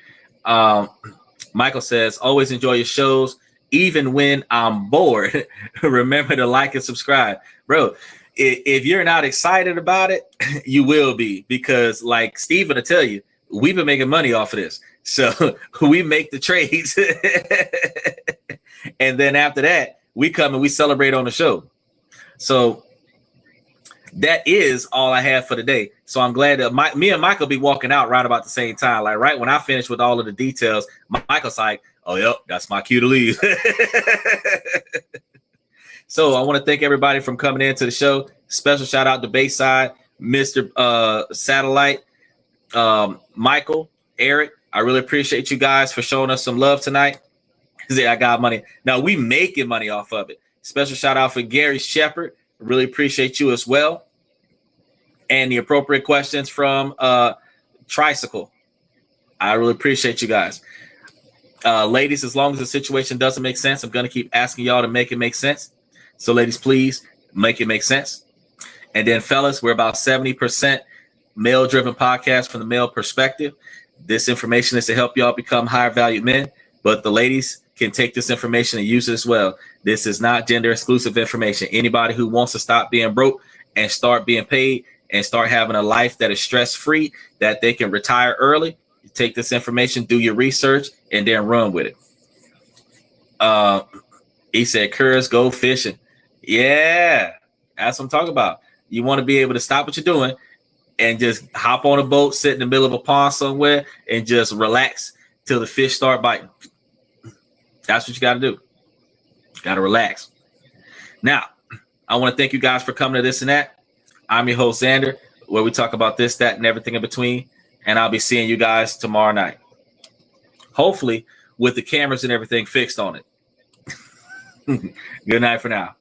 A: Michael says, always enjoy your shows, even when I'm bored. Remember to like and subscribe. Bro, if you're not excited about it, you will be, because like Steven will tell you, we've been making money off of this. So we make the trades. And then after that, we come and we celebrate on the show. So that is all I have for today. So I'm glad that me and Michael be walking out right about the same time. Like right when I finish with all of the details, Michael's like, oh, yep, that's my cue to leave. So I want to thank everybody from coming into the show. Special shout out to Bayside, Mr. Satellite. Michael, Eric, I really appreciate you guys for showing us some love tonight. I got money. Now we making money off of it. Special shout out for Gary Shepard. Really appreciate you as well. And the appropriate questions from Tricycle. I really appreciate you guys. Ladies, as long as the situation doesn't make sense, I'm going to keep asking y'all to make it make sense. So ladies, please make it make sense. And then fellas, we're about 70% male-driven podcast from the male perspective. This information is to help y'all become higher valued men, but the ladies can take this information and use it as well. This is not gender exclusive information. Anybody who wants to stop being broke and start being paid and start having a life that is stress-free, that they can retire early, you take this information, do your research, and then run with it. He said, Curtis, go fishing. Yeah, that's what I'm talking about. You want to be able to stop what you're doing and just hop on a boat, sit in the middle of a pond somewhere, and just relax till the fish start biting. That's what you got to do. Got to relax. Now, I want to thank you guys for coming to This and That. I'm your host, Xander, where we talk about this, that, and everything in between. And I'll be seeing you guys tomorrow night. Hopefully, with the cameras and everything fixed on it. Good night for now.